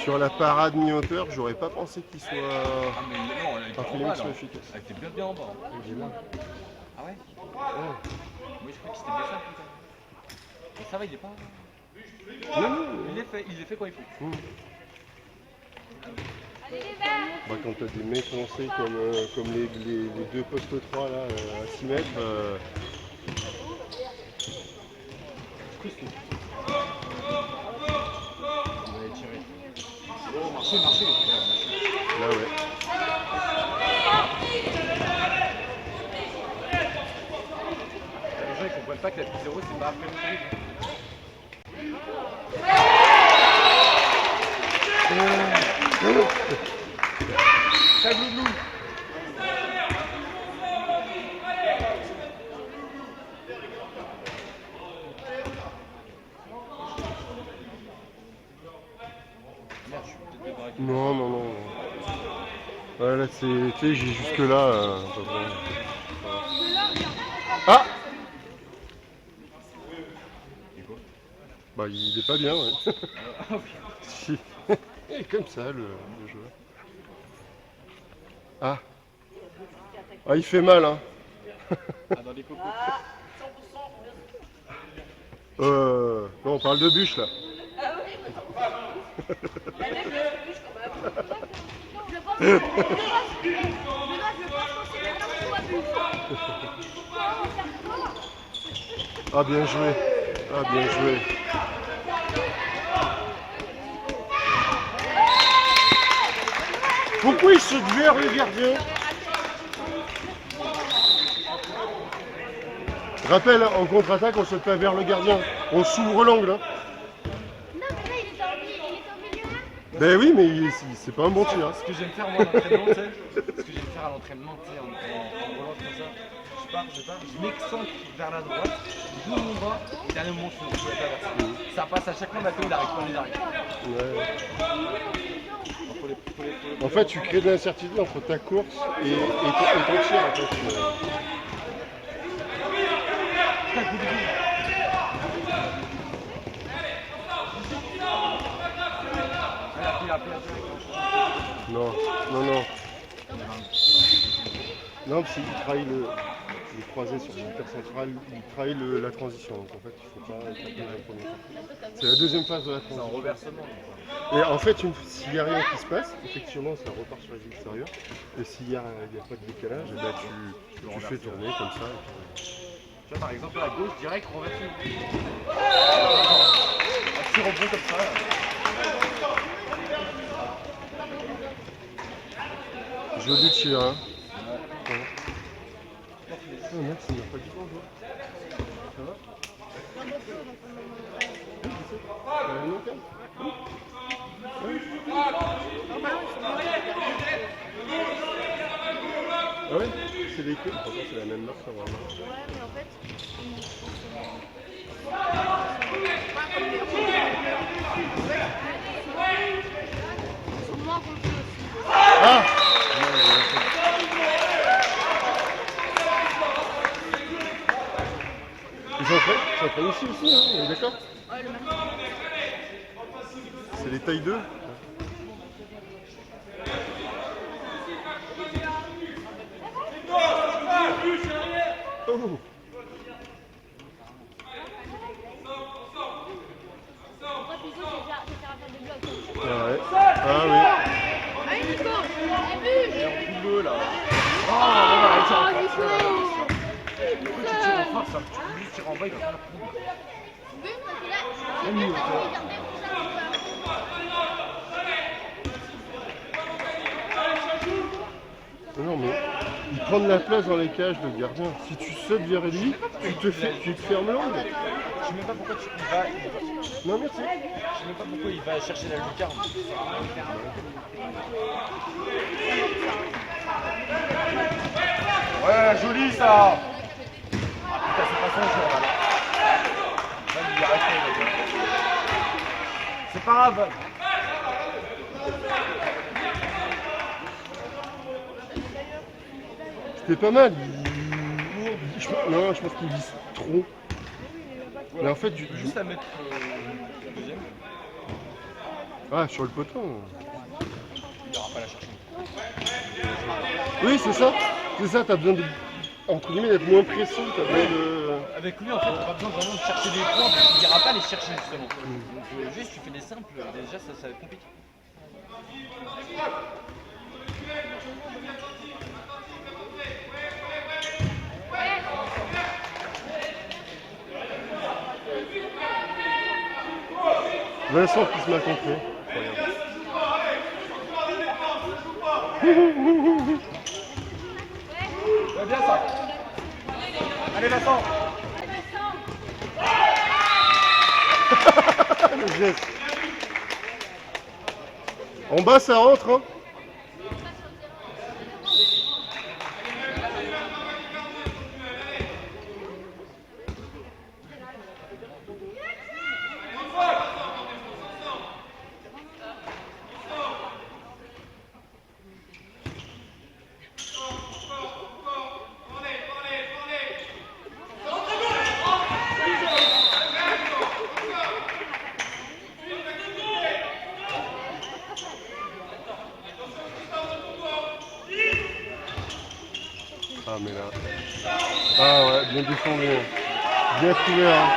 Speaker 1: sur la parade mi-hauteur, j'aurais pas pensé qu'il soit
Speaker 3: Ah, mais non,
Speaker 1: un feeling qui soit efficace.
Speaker 3: Elle était bien en bas.
Speaker 1: Il est là.
Speaker 3: Ah ouais?
Speaker 1: Ouais.
Speaker 3: Moi, je crois que c'était blessé. Mais ça va, il est pas.
Speaker 1: Non, non,
Speaker 3: Il les fait quand il faut.
Speaker 1: Bah, quand t'as des mecs lancés comme les deux postes 3 là, à 6 mètres.
Speaker 3: On va aller tirer. Oh, marcher.
Speaker 1: Là ouais.
Speaker 3: Les gens ils comprennent pas que la petite 0 c'est pas après le dribble. Ça glouglou. Merde, je suis peut-être débarrassé.
Speaker 1: Non. Ouais, là, c'est. Tu sais, j'ai jusque-là. Pas besoin. Ah! Bah, il est pas bien, ouais. Si. Et comme ça le jeu. Ah. Ah, il fait mal, hein.
Speaker 2: Ah, dans les cocos.
Speaker 1: Non, on parle de bûche là.
Speaker 4: Je pense que
Speaker 1: Ah, bien joué. Ah, bien joué. Pourquoi il saute vers le gardien? Rappel, hein, en contre-attaque, on saute pas vers le gardien. On s'ouvre l'angle. Hein.
Speaker 4: Non, mais là, il était au milieu là.
Speaker 1: Ben oui, mais c'est pas un bon tir. Hein.
Speaker 3: Ce que j'aime faire moi à l'entraînement, tu sais, ce que j'aime faire à l'entraînement, tu sais, en volant comme ça, je pars, je m'excentre vers la droite, je bouge mon bras, et dernier moment je fais la traverse. Ça passe à chaque fois, il arrive pas, il arrive.
Speaker 1: Ouais. En fait, tu crées de l'incertitude entre ta course et ton tir. En fait. Non, non, non. Non, parce qu'il travaille le croisé sur l'hyper central, il travaille la transition. Donc en fait, il ne faut pas être la première. C'est la deuxième phase de la transition.
Speaker 3: C'est un reversement.
Speaker 1: Et en fait, s'il n'y a rien qui se passe, effectivement, ça repart sur les extérieurs. Et s'il n'y a pas de décalage, eh ben, tu fais tourner comme ça.
Speaker 3: Tu vois, par exemple, à gauche, direct, renversé. Un petit rebond comme ça.
Speaker 1: Joli tir, hein. Ouais. Oh, merci, il m'a pas dit bonjour. Ça va? Ah ouais? C'est des queues, pourtant c'est la même marque normalement.
Speaker 4: Ouais, mais en fait, ils sont moins confiants aussi.
Speaker 1: Ah! Ils s'entraînent ici aussi, hein, on est d'accord?
Speaker 4: Ouais, le même.
Speaker 1: C'est les tailles 2. Oh!
Speaker 4: Après, Piso, c'est faire de bloc.
Speaker 1: Ah ouais. Ah oui.
Speaker 4: Allez, Nico! Eh, bûche!
Speaker 3: Bleu là.
Speaker 4: Oh, Nico!
Speaker 3: Tu tires en face, tu lui tires en bas, il va faire la poule.
Speaker 4: Bûche, parce que là, c'est bien, t'as envie de garder pour ça.
Speaker 1: Non mais il prend de la place dans les cages de gardien. Si tu sautes vers lui, tu te fermes l'angle.
Speaker 3: Je sais même pas pourquoi il va.
Speaker 1: Non merci.
Speaker 3: Je sais même pas pourquoi il va chercher la lucarne. Ouais, joli ça. Ah putain, c'est pas son joueur là. Même il arrête pas, il va dire. C'est pas grave.
Speaker 1: C'était pas mal. Non, je pense qu'il vise trop. Mais en fait,
Speaker 3: Juste à mettre deuxième.
Speaker 1: Ah, sur le poteau.
Speaker 3: Il aura pas la chercher.
Speaker 1: Oui, c'est ça. C'est ça, t'as besoin de. Entre guillemets, d'être moins précis. T'as besoin de.
Speaker 3: Avec lui, en fait, t'as pas besoin vraiment de chercher des points parce qu'il n'ira pas les chercher justement. Donc, juste, tu fais des simples, déjà, ça va être compliqué.
Speaker 1: Vincent qui se met à contrer.
Speaker 3: Ouais, bien ça. Allez, Vincent.
Speaker 1: Le geste. En bas, ça rentre. Hein. Ah mais là. Ah ouais, bien défendu. Bien couvert. Hein.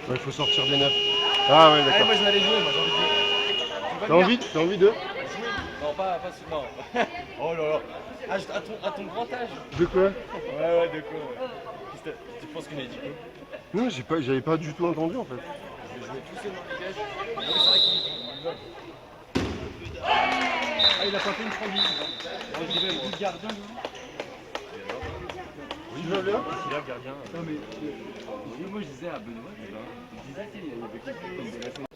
Speaker 1: Ouais, il faut sortir des neufs. Ah ouais,
Speaker 3: Allez,
Speaker 1: d'accord.
Speaker 3: moi je vais aller jouer, moi j'ai envie de jouer. Tu vas
Speaker 1: T'as envie de
Speaker 3: jouer? Non, pas non. Oh là là. À ton grand âge.
Speaker 1: De quoi?
Speaker 3: Ouais, de quoi tu penses qu'il m'a dit quoi?
Speaker 1: Non, j'avais pas du tout entendu en fait.
Speaker 3: Je vais jouer tout seul dans les cages. Ah oui, c'est vrai qu'il va. Ah, il a pas fait une frangine. Moi j'y vais, moi. Le gardien,
Speaker 1: Tu vas bien?
Speaker 3: il est là, le gardien. Non, mais moi je disais à Benoît, je disais, il y avait quelque chose comme de la semaine.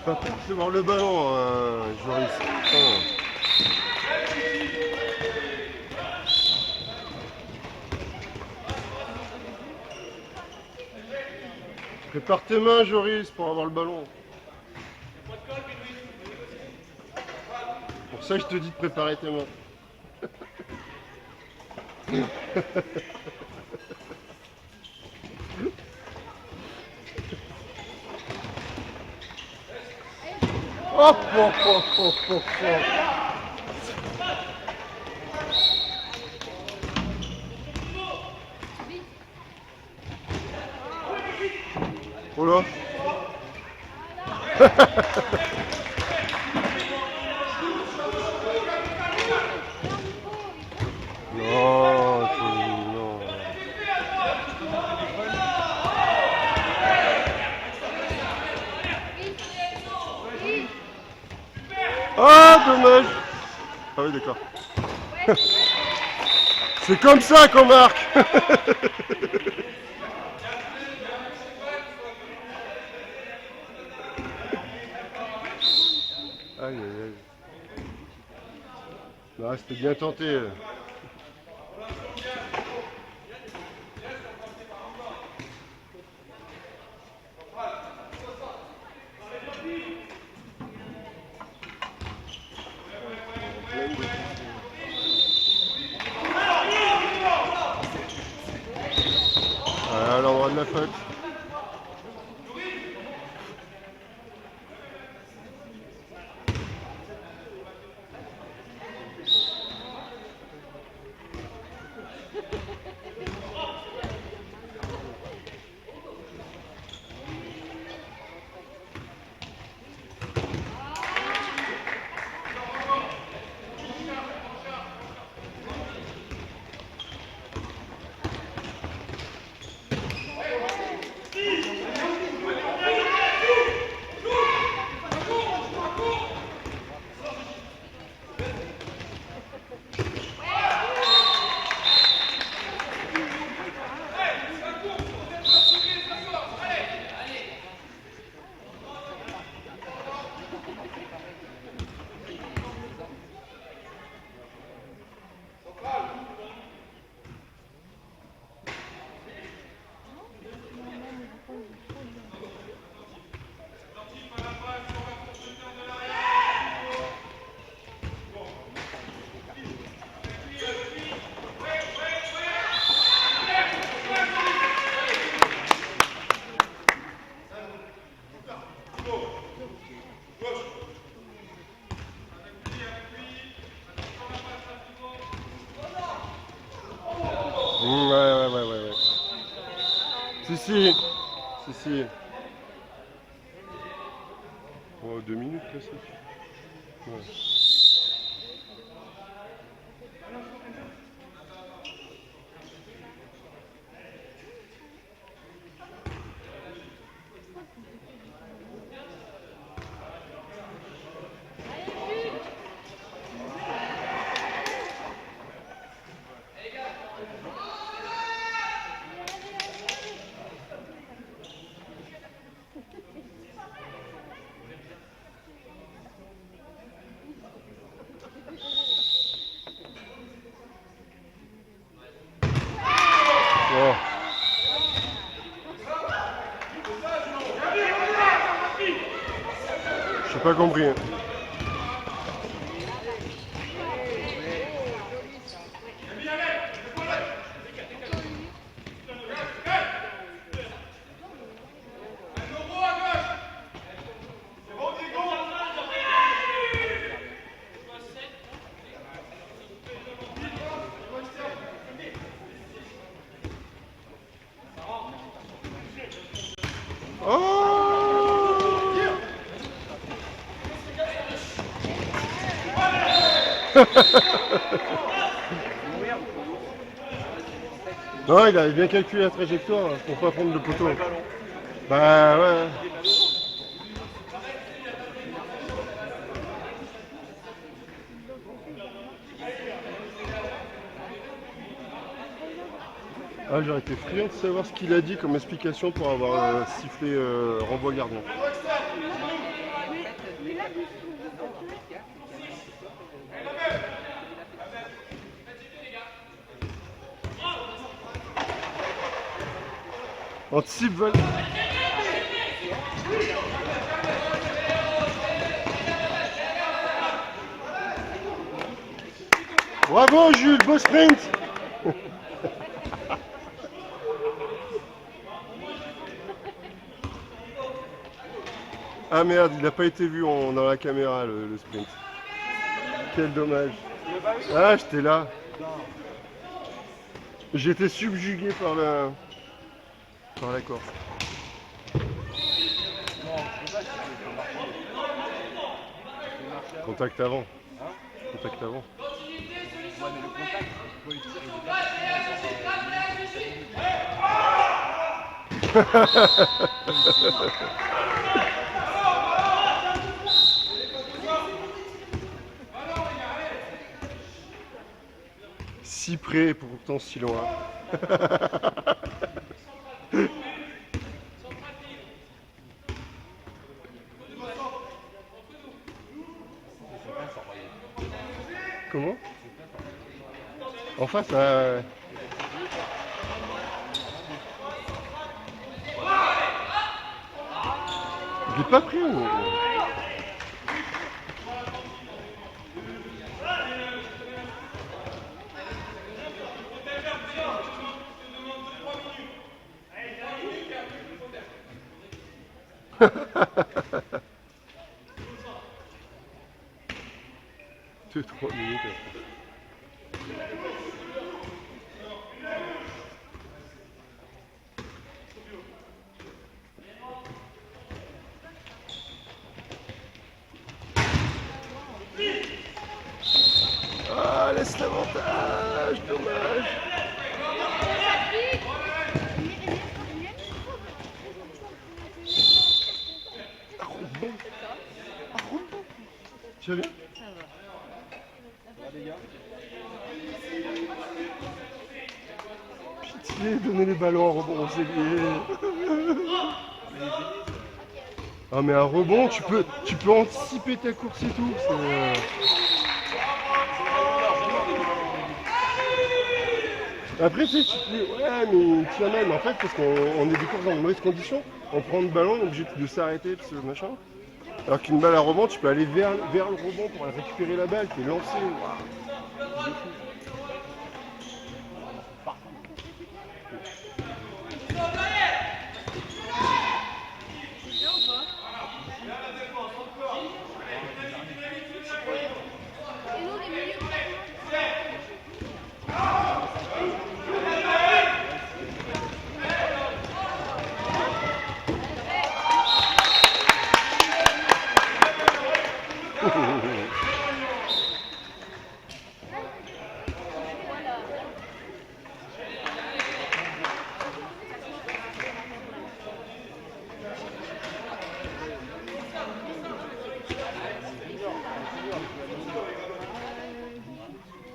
Speaker 1: Pas pour recevoir le ballon, Joris. Putain. Prépare tes mains, Joris, pour avoir le ballon. Pour ça, je te dis de préparer tes mains. Hop, hop, hop, hop, hop, hop. Oh là. Non, non. Ah, dommage. Ah oui, d'accord. C'est comme ça qu'on marque. Aïe, aïe, aïe. Non, c'était bien tenté. À l'endroit de la faute. Ouais. Si. Si. Oh, 2 minutes, là, c'est. Ouais. pas compris. Hein. Non, il avait bien calculé la trajectoire pour pas prendre le poteau. Bah ouais. Ah, j'aurais été friand de savoir ce qu'il a dit comme explication pour avoir sifflé renvoi gardien. Anticipe Val. Bravo Jules, beau sprint. Ah merde, il n'a pas été vu dans la caméra le sprint. Quel dommage. Ah, j'étais là. J'étais subjugué par la course. Contact avant. Contact avant.
Speaker 3: Ouais, mais le contact, il faut étirer,
Speaker 1: Si près et pourtant si loin. Comment? En face, je l'ai pas pris. Deux, 3 minutes après. Ah, laisse l'avantage, dommage. Ah, rebond. Ah, rebond. Tu vas bien? Pitié, donnez les ballons en rebond, c'est bien. Ah mais un rebond, tu peux anticiper ta course et tout. Après tu sais, tu te dis, ouais mais tu vas même en fait parce qu'on est des courses dans de mauvaises conditions, on prend le ballon, on est obligé de s'arrêter parce que machin. Alors qu'une balle à rebond, tu peux aller vers le rebond pour aller récupérer la balle qui est lancée. Wow.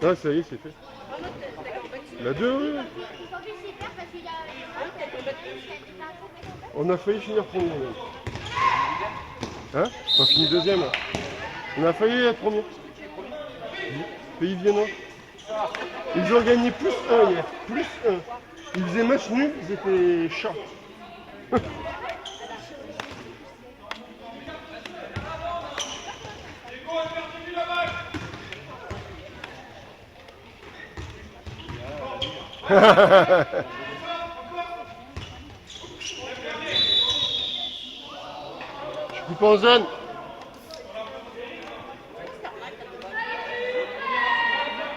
Speaker 1: Ah ça y est, c'est fait. La 2, oui. On a failli finir premier. Hein? On a fini deuxième. On a failli être premier. Pays viennois. Ils ont gagné plus 1 hier. Plus 1. Ils faisaient match nul, ils étaient chats. Je coupe en zone.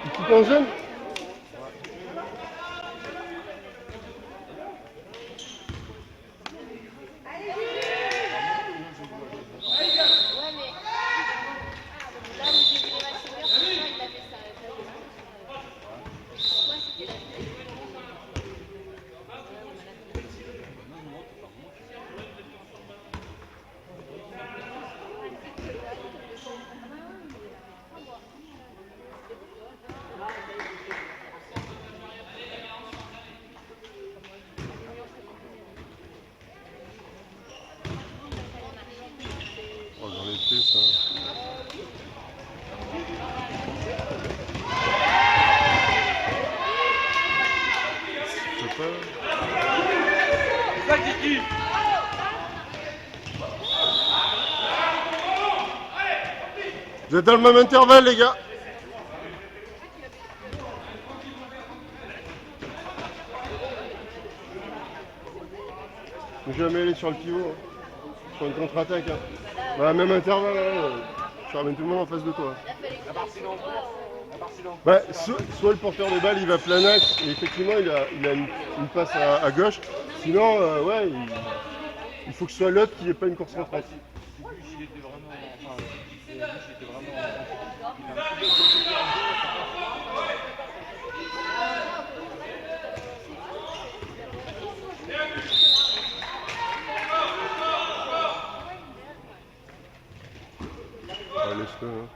Speaker 1: Tu coupes en zone?
Speaker 4: Ouais, mais là où j'ai vu les matchs seniors, il a fait ça. Ouais, c'était la
Speaker 1: Oh, j'en ai fait ça. Je sais pas.
Speaker 3: Ça, Kiki!
Speaker 1: Vous êtes dans le même intervalle, les gars. Faut jamais aller sur le pivot, hein. Sur une contre-attaque. Hein. Bah, même intervalle, hein. Tu ramènes tout le monde en face de toi. Bah, soit le porteur de balle il va plein axe et effectivement il a une passe à gauche. Sinon, ouais, il faut que ce soit l'autre qui n'ait pas une course en face.
Speaker 3: Il était vraiment. Enfin, il était vraiment.
Speaker 1: Ah, laisse-le, hein.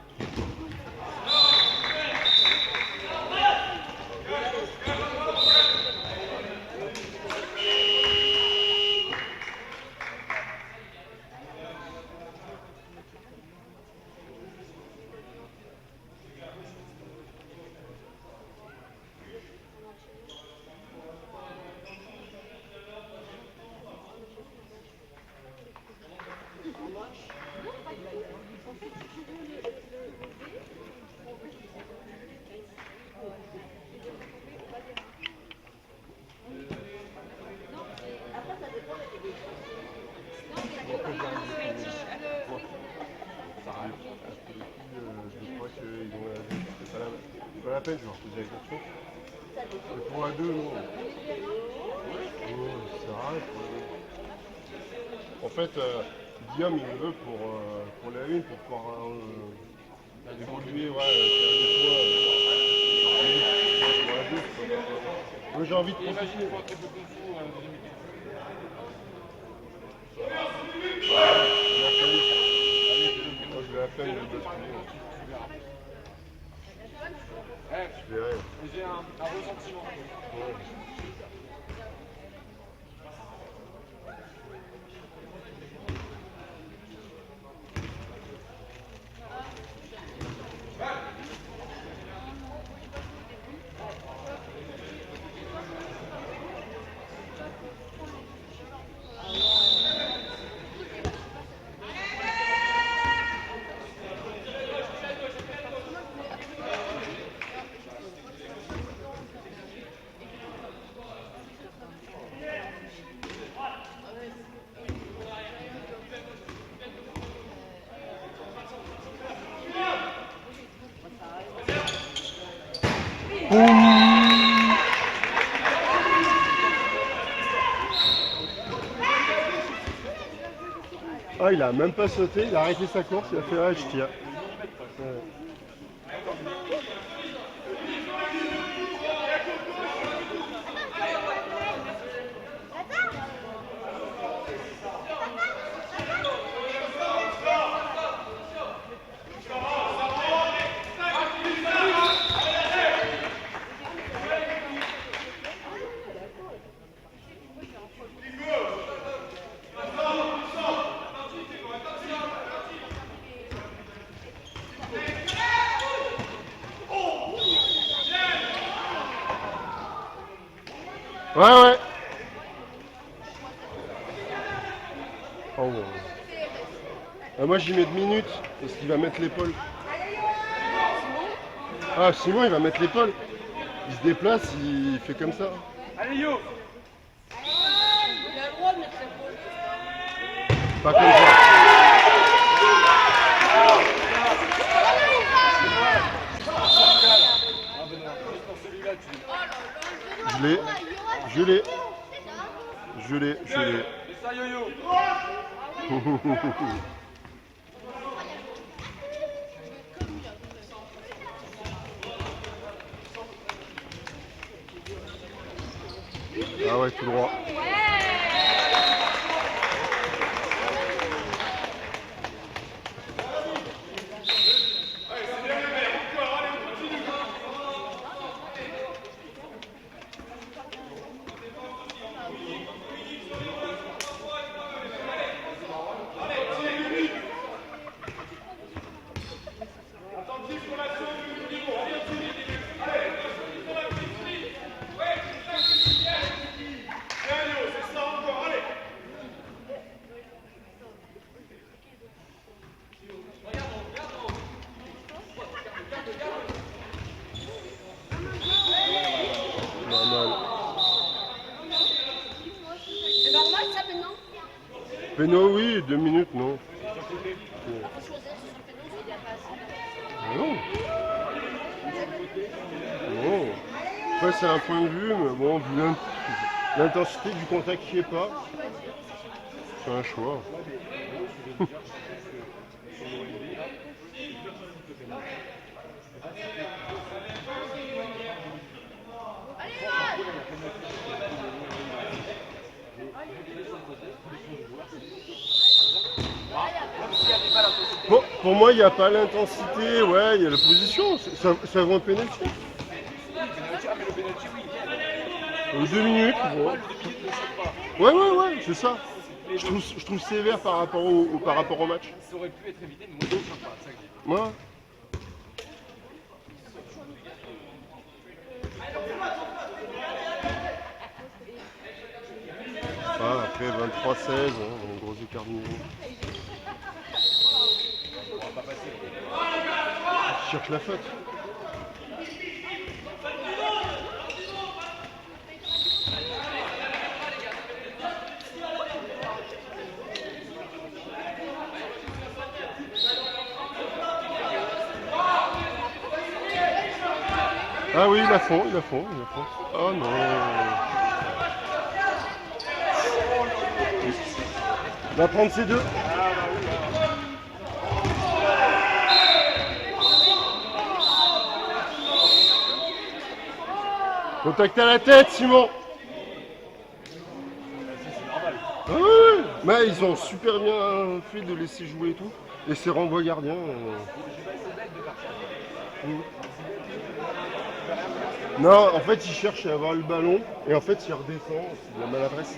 Speaker 1: Je crois qu'ils ont la vue. C'est pas la peine, je vais leur poser la question. Mais pour la 2, non. Oh, ça arrête. En fait, Guillaume, il le veut pour la 1, pour pouvoir évoluer, ouais, faire des points. Pour la 2, c'est pas possible. Moi, j'ai envie de profiter. Moi, je vais à peine le basculer. Je verrai.
Speaker 3: J'ai un ressentiment.
Speaker 1: Ouais. Ah, il a même pas sauté, il a arrêté sa course, il a fait ah, je tire. Ouais. Ouais. Oh, ouais. Moi j'y mets 2 minutes parce qu'il va mettre l'épaule. Ah Simon il va mettre l'épaule. Il se déplace, il fait comme ça.
Speaker 3: Allez, Yo!
Speaker 4: Il a le droit de mettre la pause.
Speaker 1: Pas comme ça. Je l'ai. Je l'ai. Je l'ai. Je l'ai.
Speaker 3: C'est ça, Yo-Yo!
Speaker 1: Ah ouais, tout droit.
Speaker 4: C'est normal ça maintenant?
Speaker 1: Péno, oui, 2 minutes, non.
Speaker 4: Faut choisir sur le péno, il y a pas assez.
Speaker 1: Non. Non. Après, c'est un point de vue, mais bon, vu l'intensité du contact qui est pas, c'est un choix. Pour moi, il n'y a pas l'intensité, ouais, il y a la position, ça vaut un pénalty. 2 minutes, bon. Ouais, c'est ça. Je trouve sévère par rapport au match.
Speaker 3: Ça aurait pu être évité, mais moi je ne sais pas. C'est ça que j'ai dit.
Speaker 1: Moi. Ah, après 23-16, un gros écart de niveau. Je cherche la faute. Ah oui, il a fond. Oh non. Il va prendre ses deux. Contact à la tête, Simon. Ah ouais, mais ils ont super bien fait de laisser jouer et tout. Et c'est renvoi gardien. Non, en fait, il cherche à avoir le ballon et en fait, il redescend. C'est de la maladresse.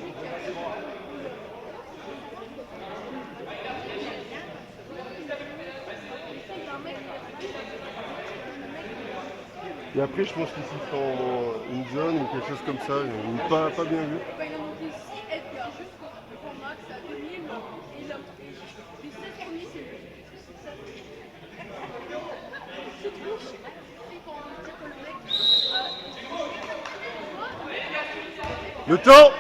Speaker 1: Et après, je pense qu'il siffle en une zone ou quelque chose comme ça. Pas bien vu.
Speaker 4: Il a monté 6 hectares jusqu'au max à 2000 et il a monté 7 premiers, c'est lui. C'est trop chiant. Et quand on dit que le mec.
Speaker 1: Le temps.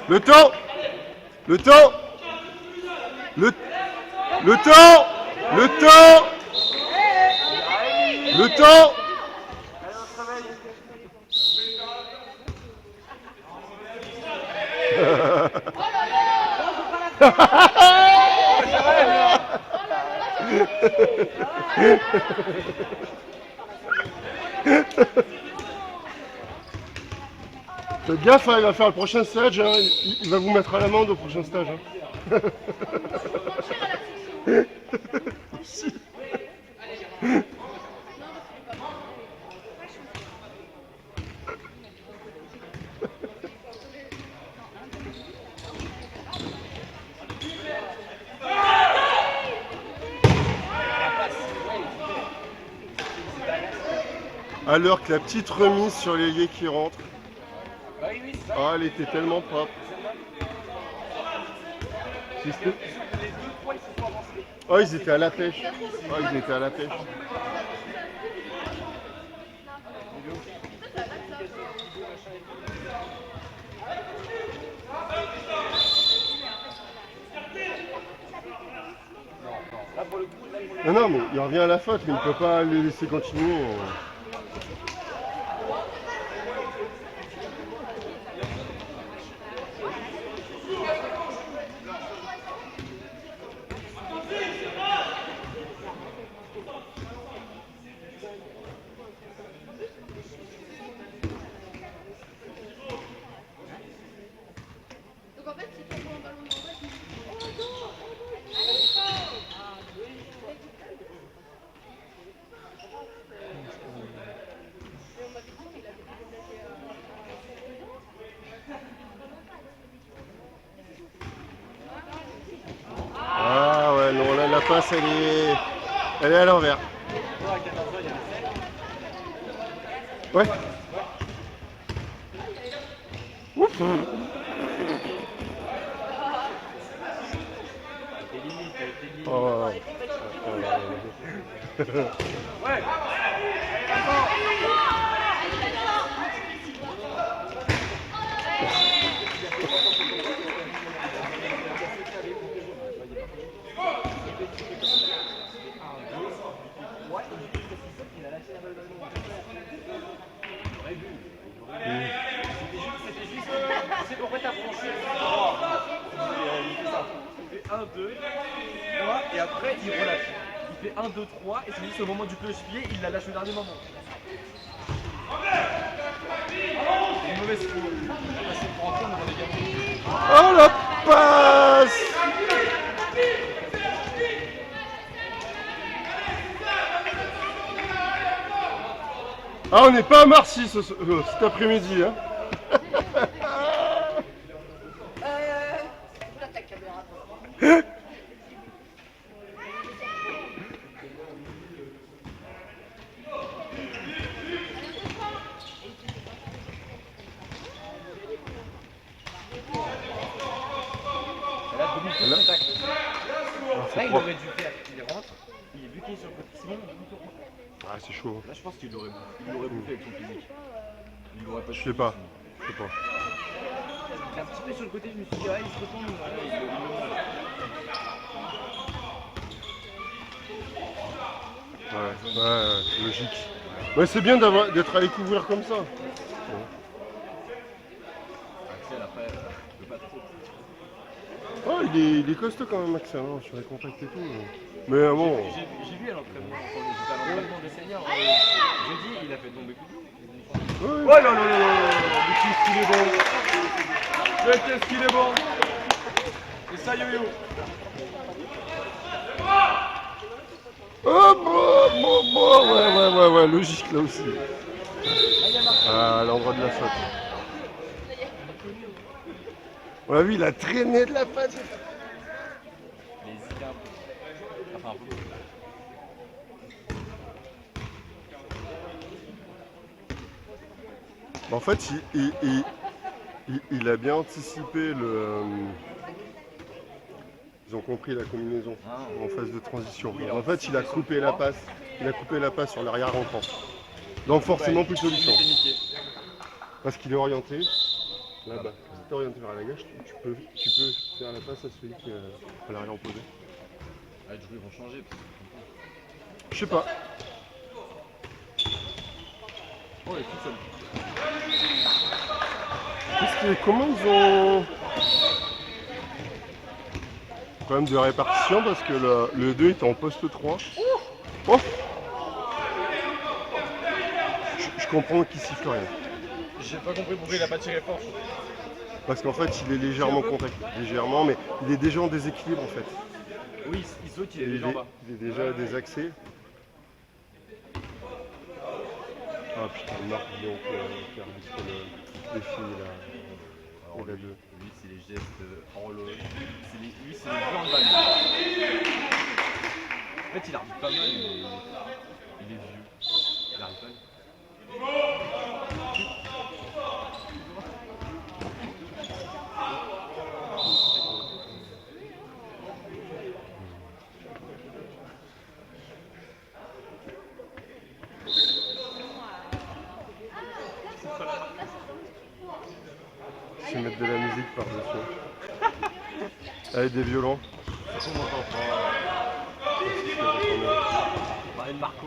Speaker 1: Le temps. Le temps. Le temps. Le temps. Le temps. Faites gaffe, hein, il va faire le prochain stage, hein. Il va vous mettre à l'amende au prochain stage. Hein. Si. Alors que la petite remise sur l'ailier qui rentre, ah, elle était tellement propre.
Speaker 3: Les 2 fois, ils se sont avancés.
Speaker 1: Oh, ils étaient à la pêche. Oh, ils étaient à la pêche. non, mais il revient à la faute, mais il peut pas le laisser continuer.
Speaker 4: Donc en fait, si tu prends un ballon de balle, tu dis
Speaker 1: Ah ouais, non, là, la passe, elle est à l'envers. Ouais. Ouf. Oh.
Speaker 3: Ouais. C'est pourquoi t'as franchi le droit. Il fait 1, 2, 3 et après il relâche. Il fait 1, 2, 3 et c'est juste au moment du cloche-pied, il la lâche au dernier moment. C'est une mauvaise faute. C'est pour entrer, on va les gagner.
Speaker 1: Oh la passe! Ah, on n'est pas à Marcy cet après-midi, hein.
Speaker 4: ta caméra.
Speaker 3: Là, demi-contact. Là, il
Speaker 1: propre.
Speaker 3: aurait dû faire. Il rentre, il est vu qu'il est sur le côté. C'est bon, demi-tour.
Speaker 1: Ah, c'est chaud.
Speaker 3: Là, je pense qu'il l'aurait bouffé avec son physique. Il l'aurait pas
Speaker 1: Je sais pas. Je sais pas.
Speaker 3: Il est un petit peu sur le côté, je me suis dit, ah, il se retourne. Il le mange.
Speaker 1: Ouais, logique. Ouais, c'est bien d'être allé couvrir comme ça.
Speaker 3: Axel, après, il peut pas trop.
Speaker 1: Oh, il est costaud quand même, Axel, hein, sur les contacts et tout. Mais bon.
Speaker 3: J'ai vu à l'entraînement, quand j'étais à l'entraînement des seniors, jeudi, il a fait tomber Koudou.
Speaker 1: Ouais.
Speaker 3: Oh là là là là, mais qu'est-ce qu'il est bon! Mais qu'est-ce qu'il est bon! Et ça, yo-yo!
Speaker 1: Oh, bon, ouais, logique là aussi. À l'endroit de la faute. On l'a vu, il a traîné de la faute.
Speaker 3: Les hésité un peu. Enfin, un peu.
Speaker 1: En fait, il a bien anticipé le. Ils ont compris la combinaison en phase de transition. En fait, il a coupé la passe. Il a coupé la passe sur l'arrière rentrant. Donc forcément plus de solution. Parce qu'il est orienté là-bas. Si tu es orienté vers la gauche, tu peux faire la passe à celui qui est à l'arrière opposé.
Speaker 3: Ah, du coup, ils vont changer.
Speaker 1: Je sais pas.
Speaker 3: Oh, elle est toute seule.
Speaker 1: Comment ils ont. Problème de répartition parce que le 2 est en poste 3. Oh, je comprends qu'il siffle rien.
Speaker 3: J'ai pas compris pourquoi il a pas tiré fort.
Speaker 1: Parce qu'en fait, il est légèrement contacté. Légèrement, mais il est déjà en déséquilibre en fait.
Speaker 3: Oui, il saute, il est déjà en bas.
Speaker 1: Il est déjà désaxé. Ah putain, Marc donc qui arbitre les filles là.
Speaker 3: Alors,
Speaker 1: Il a
Speaker 3: lui,
Speaker 1: deux.
Speaker 3: lui, c'est les gestes en low. Lui, c'est les vues en balle. En fait, il arbitre pas mal, mais il est vieux. Il arbitre pas.
Speaker 1: Je vais mettre de la musique par-dessus. Avec des violons.
Speaker 3: On m'entend pas.
Speaker 1: qu'elle ressemblait.
Speaker 3: Parler de Marco.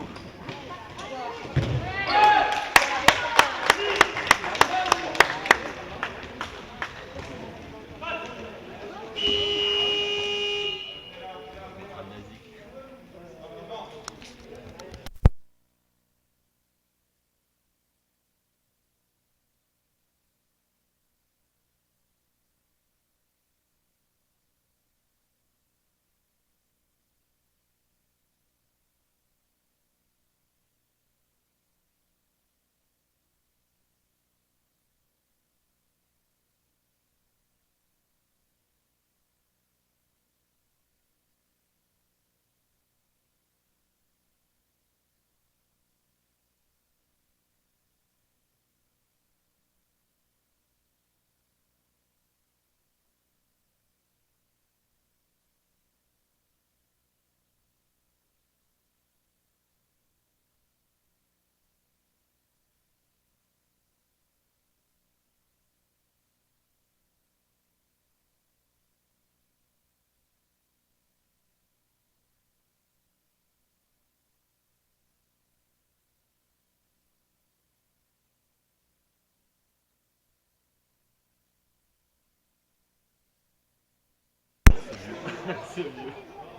Speaker 3: C'est vieux.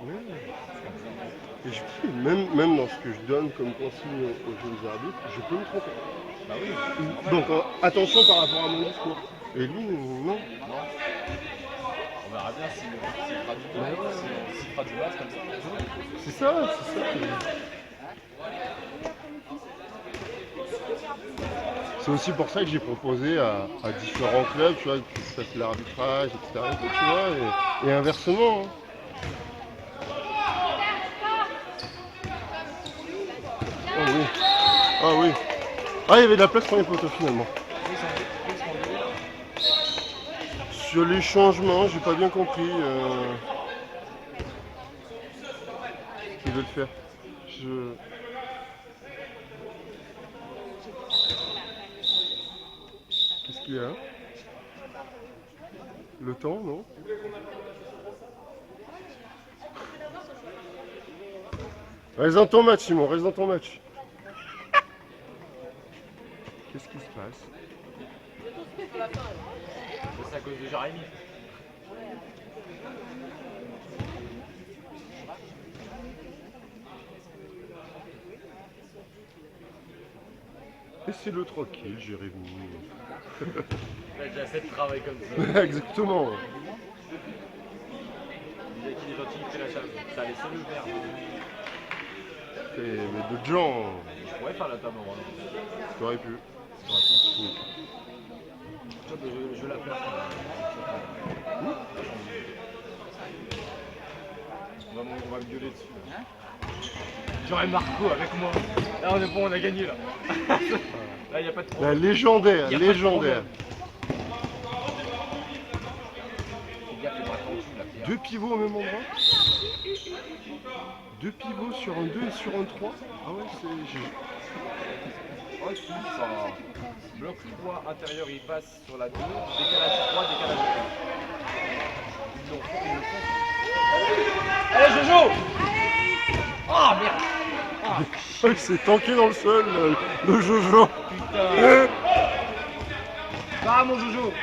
Speaker 1: Ouais. Et même dans ce que je donne comme consigne aux jeunes arbitres, je peux me tromper.
Speaker 3: Bah oui.
Speaker 1: Donc attention par rapport à mon discours. Et lui, non.
Speaker 3: On verra bien s'il fera du mal, s'il fera du match comme ça.
Speaker 1: C'est ça. C'est aussi pour ça que j'ai proposé à différents clubs, tu vois, qui fassent l'arbitrage, etc. Tu vois, et inversement. Hein. Oh oui. Ah oui. Ah, il y avait de la place pour les poteaux finalement. Sur les changements, j'ai pas bien compris ce qu'ils veulent faire. Qu'est-ce qu'il y a? Le temps, non? Reste dans ton match, Simon, reste dans ton match. Qu'est-ce qui se passe?
Speaker 3: C'est à cause de Jérémy.
Speaker 1: Laissez-le tranquille, Jérémy.
Speaker 3: Là, j'ai assez de travail comme ça.
Speaker 1: Exactement.
Speaker 3: Il disait qu'il est gentil, il fait la chasse. T'as laissé le verre.
Speaker 1: Mais d'autres gens,
Speaker 3: Je pourrais faire la table en vrai.
Speaker 1: t'aurais pu.
Speaker 3: Je la place. On va me gueuler dessus. J'aurais Marco avec moi. Là on est bon, on a gagné là. Là il n'y a pas de
Speaker 1: La
Speaker 3: problème.
Speaker 1: légendaire,
Speaker 3: Y a pas de
Speaker 1: légendaire.
Speaker 3: Fais gaffe, les bras tendus, là, Pierre.
Speaker 1: Deux pivots au même endroit? Deux pivots sur un 2 et sur un 3? Ah ouais, c'est...
Speaker 3: Oh si, ça. Bloc 3 intérieur, il passe sur la 2. Décalage 3, décalage 2. Ils le font. Allez Jojo! Ah merde!
Speaker 1: Il s'est tanké dans le sol, le Jojo.
Speaker 3: Putain! Va mon Jojo!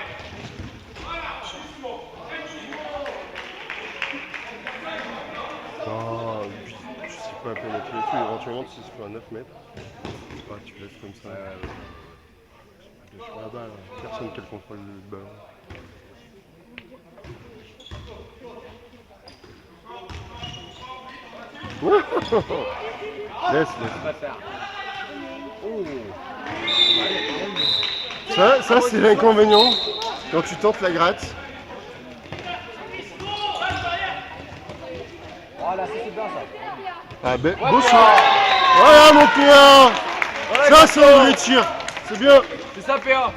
Speaker 1: Ah, je sais pas pénétrer et tout, éventuellement si c'est à 9 mètres. Ah, tu laisses comme ça. Je suis la balle, personne qui contrôle le ballon. Laisse.
Speaker 3: Va faire. Oh!
Speaker 1: Ça c'est l'inconvénient quand tu tentes la gratte.
Speaker 3: Voilà, ça c'est bien ça.
Speaker 1: Ah ben, beau choix. Voilà mon PA. Ça c'est un vrai tir. C'est bien.
Speaker 3: C'est ça PA!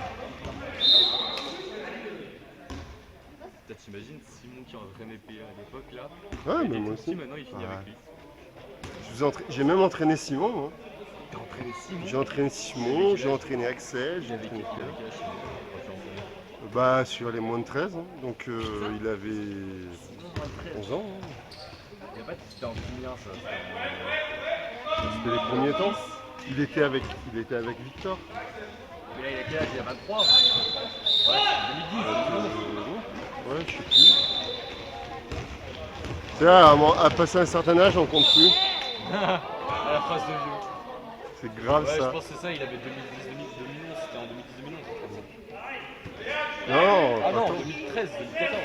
Speaker 3: T'imagines Simon qui entraînait PA à l'époque là?
Speaker 1: Ouais,
Speaker 3: Il
Speaker 1: mais
Speaker 3: était
Speaker 1: moi
Speaker 3: tout
Speaker 1: aussi.
Speaker 3: petit, maintenant il finit avec lui.
Speaker 1: J'ai même entraîné Simon. Moi.
Speaker 3: T'as entraîné Simon?
Speaker 1: J'ai entraîné Simon, j'ai entraîné Axel, j'ai entraîné Pierre. Bah sur les moins de 13, hein. Donc il avait 11 ans. Hein.
Speaker 3: Il a pas c'était en combien ça?
Speaker 1: C'était les premiers temps. Il était avec Victor.
Speaker 3: Mais là il a quel âge? Il a 23. Ouais, c'est 2010.
Speaker 1: Ouais, je sais plus. C'est là, à passer un certain âge, on compte plus.
Speaker 3: À la phrase de vieux.
Speaker 1: C'est grave
Speaker 3: Ouais, je
Speaker 1: ça.
Speaker 3: pense que c'est ça, il avait 2010, 2011, c'était en 2010, 2011.
Speaker 1: Non,
Speaker 3: Ah non,
Speaker 1: attends.
Speaker 3: 2013, 2014.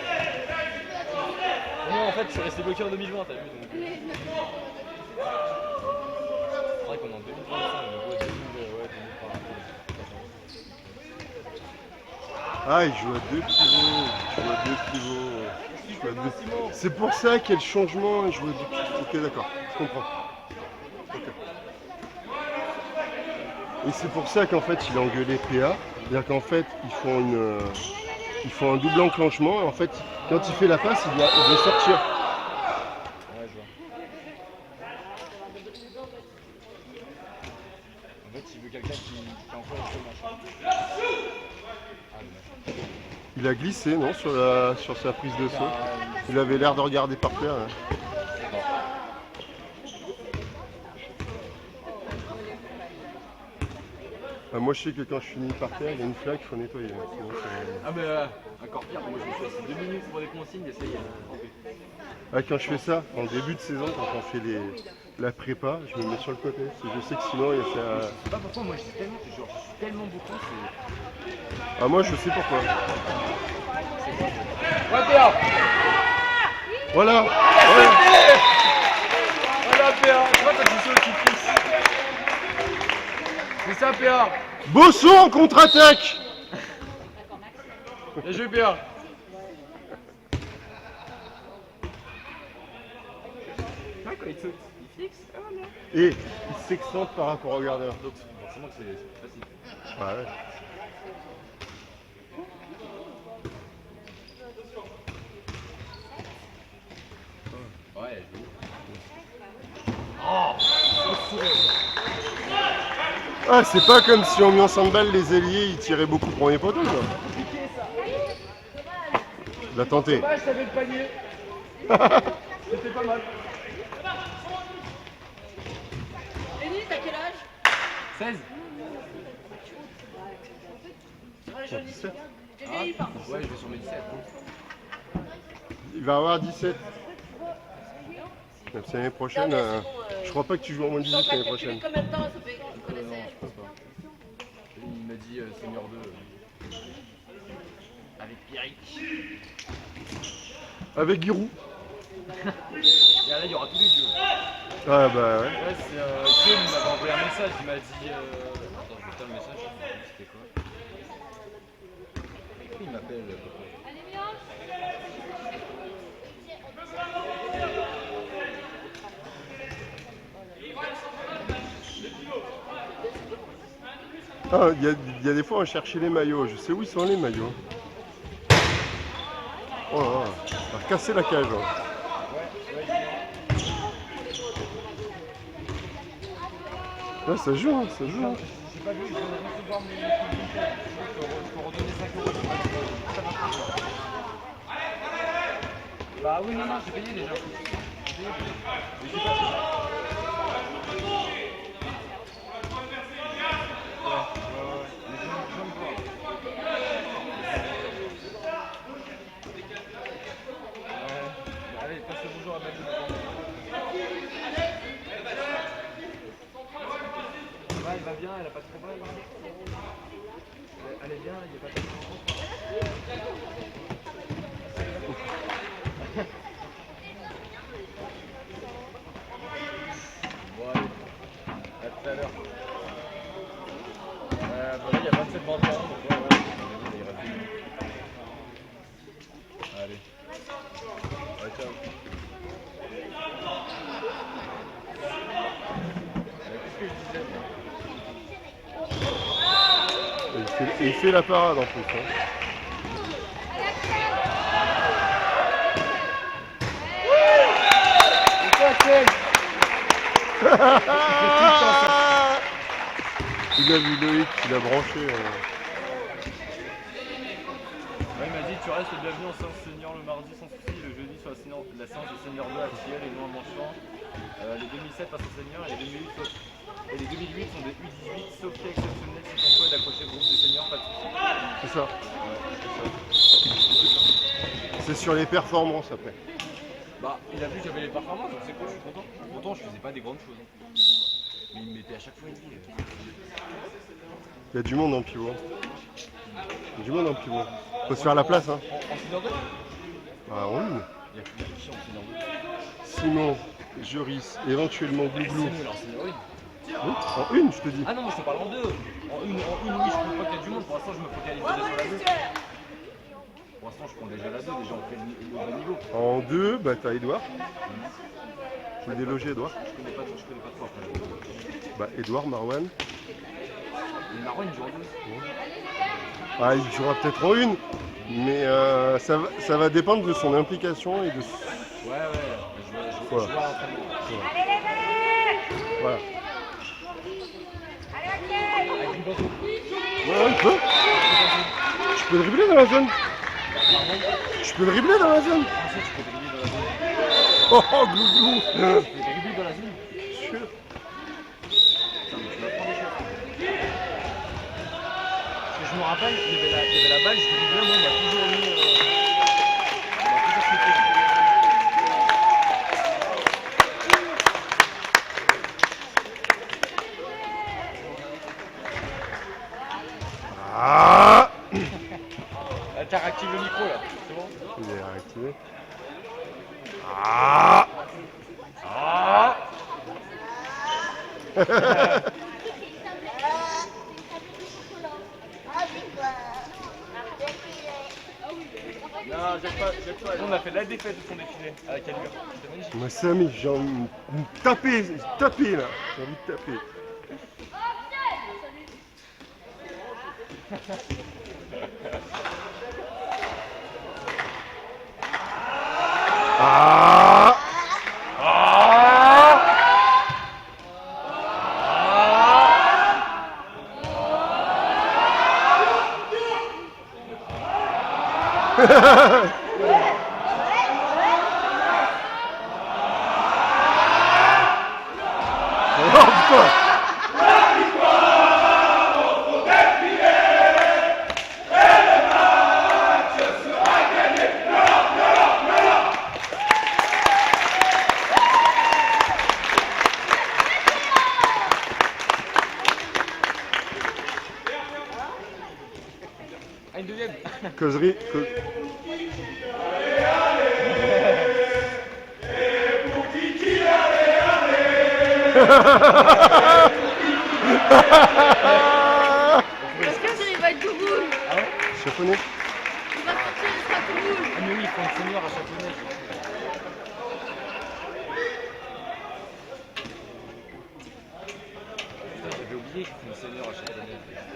Speaker 3: Non, en fait, je suis resté bloqué en 2020, t'as vu donc. C'est vrai qu'on est en 2025, donc ouais, 2030.
Speaker 1: Ah, il joue à 2 pivots. Il joue à 2 pivots. Il joue à deux- C'est pour ça qu'il y a le changement. Il joue à 2 pivots. Ok, d'accord, je comprends. Ok. Et c'est pour ça qu'en fait, il a engueulé PA. C'est-à-dire qu'en fait, ils font un double enclenchement. Et en fait, quand il fait la passe, il doit sortir.
Speaker 3: Ouais, je vois. En fait, il veut quelqu'un qui a encore un peu machin. Ah, dommage.
Speaker 1: Il a glissé, non, sur sa prise de saut. Il avait l'air de regarder par terre. Hein. Moi, je sais que quand je finis par terre, il y a une flaque, il faut nettoyer. Hein. Sinon,
Speaker 3: Ah, mais encore pire, moi je me suis assis 2 minutes pour des consignes et ça y est.
Speaker 1: Quand je fais ça, en début de saison, quand on fait la prépa, je me mets sur le côté. Parce que je sais que sinon, il y a ça.
Speaker 3: Je sais pas pourquoi, moi je suis tellement beaucoup, c'est.
Speaker 1: Ah, moi, je sais pourquoi.
Speaker 3: Ouais, Péa!
Speaker 1: Voilà. Ouais.
Speaker 3: Voilà, Péa! Tu vois, quand tu sautes, tu fixes. C'est ça, Péa!
Speaker 1: Beau saut en contre-attaque.
Speaker 3: Bien joué, Péa! Ouais, quand il saute, il fixe. Ah, voilà.
Speaker 1: Et il s'excentre par rapport au gardien.
Speaker 3: Donc, forcément que c'est facile.
Speaker 1: Ouais.
Speaker 3: Ouais,
Speaker 1: Ah, c'est pas comme si en mis 100 balles, les ailiers, ils tiraient beaucoup premier poteau, quoi. Il a tenté.
Speaker 3: je savais le panier. C'était pas mal.
Speaker 4: Denis, t'as quel âge?
Speaker 3: 16?
Speaker 4: T'es vieilli par contre.
Speaker 3: Ouais, je vais sur mes 17.
Speaker 1: Il va avoir 17. Même si l'année prochaine, je crois pas que tu joues en moins de 18 l'année prochaine.
Speaker 4: Combien de temps ça fait que tu
Speaker 3: Non,
Speaker 4: connaissais?
Speaker 3: je pense pas. Il m'a dit Senior 2. Avec Pierrick.
Speaker 1: Avec Giroud.
Speaker 3: Et là, il y aura tous les jeux.
Speaker 1: Ah bah ouais.
Speaker 3: Ouais, c'est Kim il m'avait envoyé un message, il m'a dit. Attends, je vais faire le message, c'était quoi? Pourquoi il m'appelle
Speaker 1: Ah, il y a des fois on cherchait les maillots. Je sais où ils sont les maillots. Oh là là, ça va casser la cage. Hein. Là, ça joue, hein, ça joue. Hein.
Speaker 3: J'ai pas vu, je viens de recevoir mes je peux redonner 5 €. Bah oui, non, j'ai payé déjà. J'ai payé. Mais j'ai pas. Allez, passe le bonjour à Babine. Ça va, elle va bien, elle a pas trop mal. Elle est bien, il n'y a pas de Bon, allez. À tout à l'heure. Bon, là, il y a 27 21 donc ouais, il reste 10 minutes. Allez. Ouais, ciao. Qu'est-ce que je disais
Speaker 1: Il fait la parade en plus. Hein. Il a vu Loïc, il a branché.
Speaker 3: Ouais, il m'a dit tu restes le bienvenu en séance senior le mardi sans souci, le jeudi sur la séance de senior 2 à Thiel et non à Manchevent. Les 2007 passent au senior et les 2008 sont des U18 sauf cas exceptionnel si ton souhait d'accrocher le groupe de seniors, pas de souci.
Speaker 1: C'est ça. C'est sur les performances après.
Speaker 3: Bah, il a vu que j'avais les performances, donc c'est cool, je suis content. Pourtant, je faisais pas des grandes choses. Mais il me mettait à chaque fois, il dit.
Speaker 1: Il y a du monde en pivot. Il y a du monde en pivot. Faut se faire la place, hein.
Speaker 3: En senior 2
Speaker 1: Ah oui.
Speaker 3: il y a plus de qui en senior 2.
Speaker 1: Simon, Joris, éventuellement Glouglou.
Speaker 3: Simon, il est en senior 1.
Speaker 1: Oui, en une, je te dis.
Speaker 3: Ah non, moi je te parle en 2. En une, oui, je trouve pas qu'il y a du monde. Pour l'instant, je me focalise déjà sur la 2. Pour l'instant, je prends déjà la 2. Déjà, on fait le bas niveau.
Speaker 1: En deux, bah t'as Edouard. Je vais déloger Edouard.
Speaker 3: Je connais pas trop après.
Speaker 1: Bah Edouard, Marwan.
Speaker 3: Mais Marwan, il joue en 2.
Speaker 1: Ah, il jouera peut-être en une, mais ça va dépendre de son implication et de.
Speaker 3: Ouais. Je
Speaker 1: Voilà.
Speaker 3: vois l'entraînement.
Speaker 1: Voilà.
Speaker 3: Avec une base.
Speaker 1: Ouais, il peut. Je peux dribbler dans la zone. Je peux dribbler dans la zone.
Speaker 3: Ah, ça, tu peux dribbler dans la zone.
Speaker 1: Oh, Glouglou.
Speaker 3: Tu peux dribbler dans la zone.
Speaker 1: Sûr.
Speaker 3: Putain, mais tu m'apprends des choses. Parce que je me rappelle, il y avait la balle, je driblais, moi, il m'a toujours mis. Il m'a toujours sauté.
Speaker 1: Ah.
Speaker 3: Là, t'as réactivé le micro, là. C'est bon?
Speaker 1: Il est réactivé. Ah.
Speaker 3: Ah! Non, jette pas. Nous, on a fait la défaite de son défilé à la Calure. C'était magnifique.
Speaker 1: Moi, Samy, j'ai envie de taper là. J'ai envie de taper. Ah. Oh putain.
Speaker 3: Ah, une deuxième.
Speaker 1: Causerie.
Speaker 4: Parce que il va être tout cool.
Speaker 3: Ah ouais?
Speaker 1: Chaponnais.
Speaker 4: Il va sortir, il sera tout cool.
Speaker 3: Ah mais oui, ils font une senior à Châteauneuf. Putain, j'avais oublié qu'ils font une senior à Châteauneuf.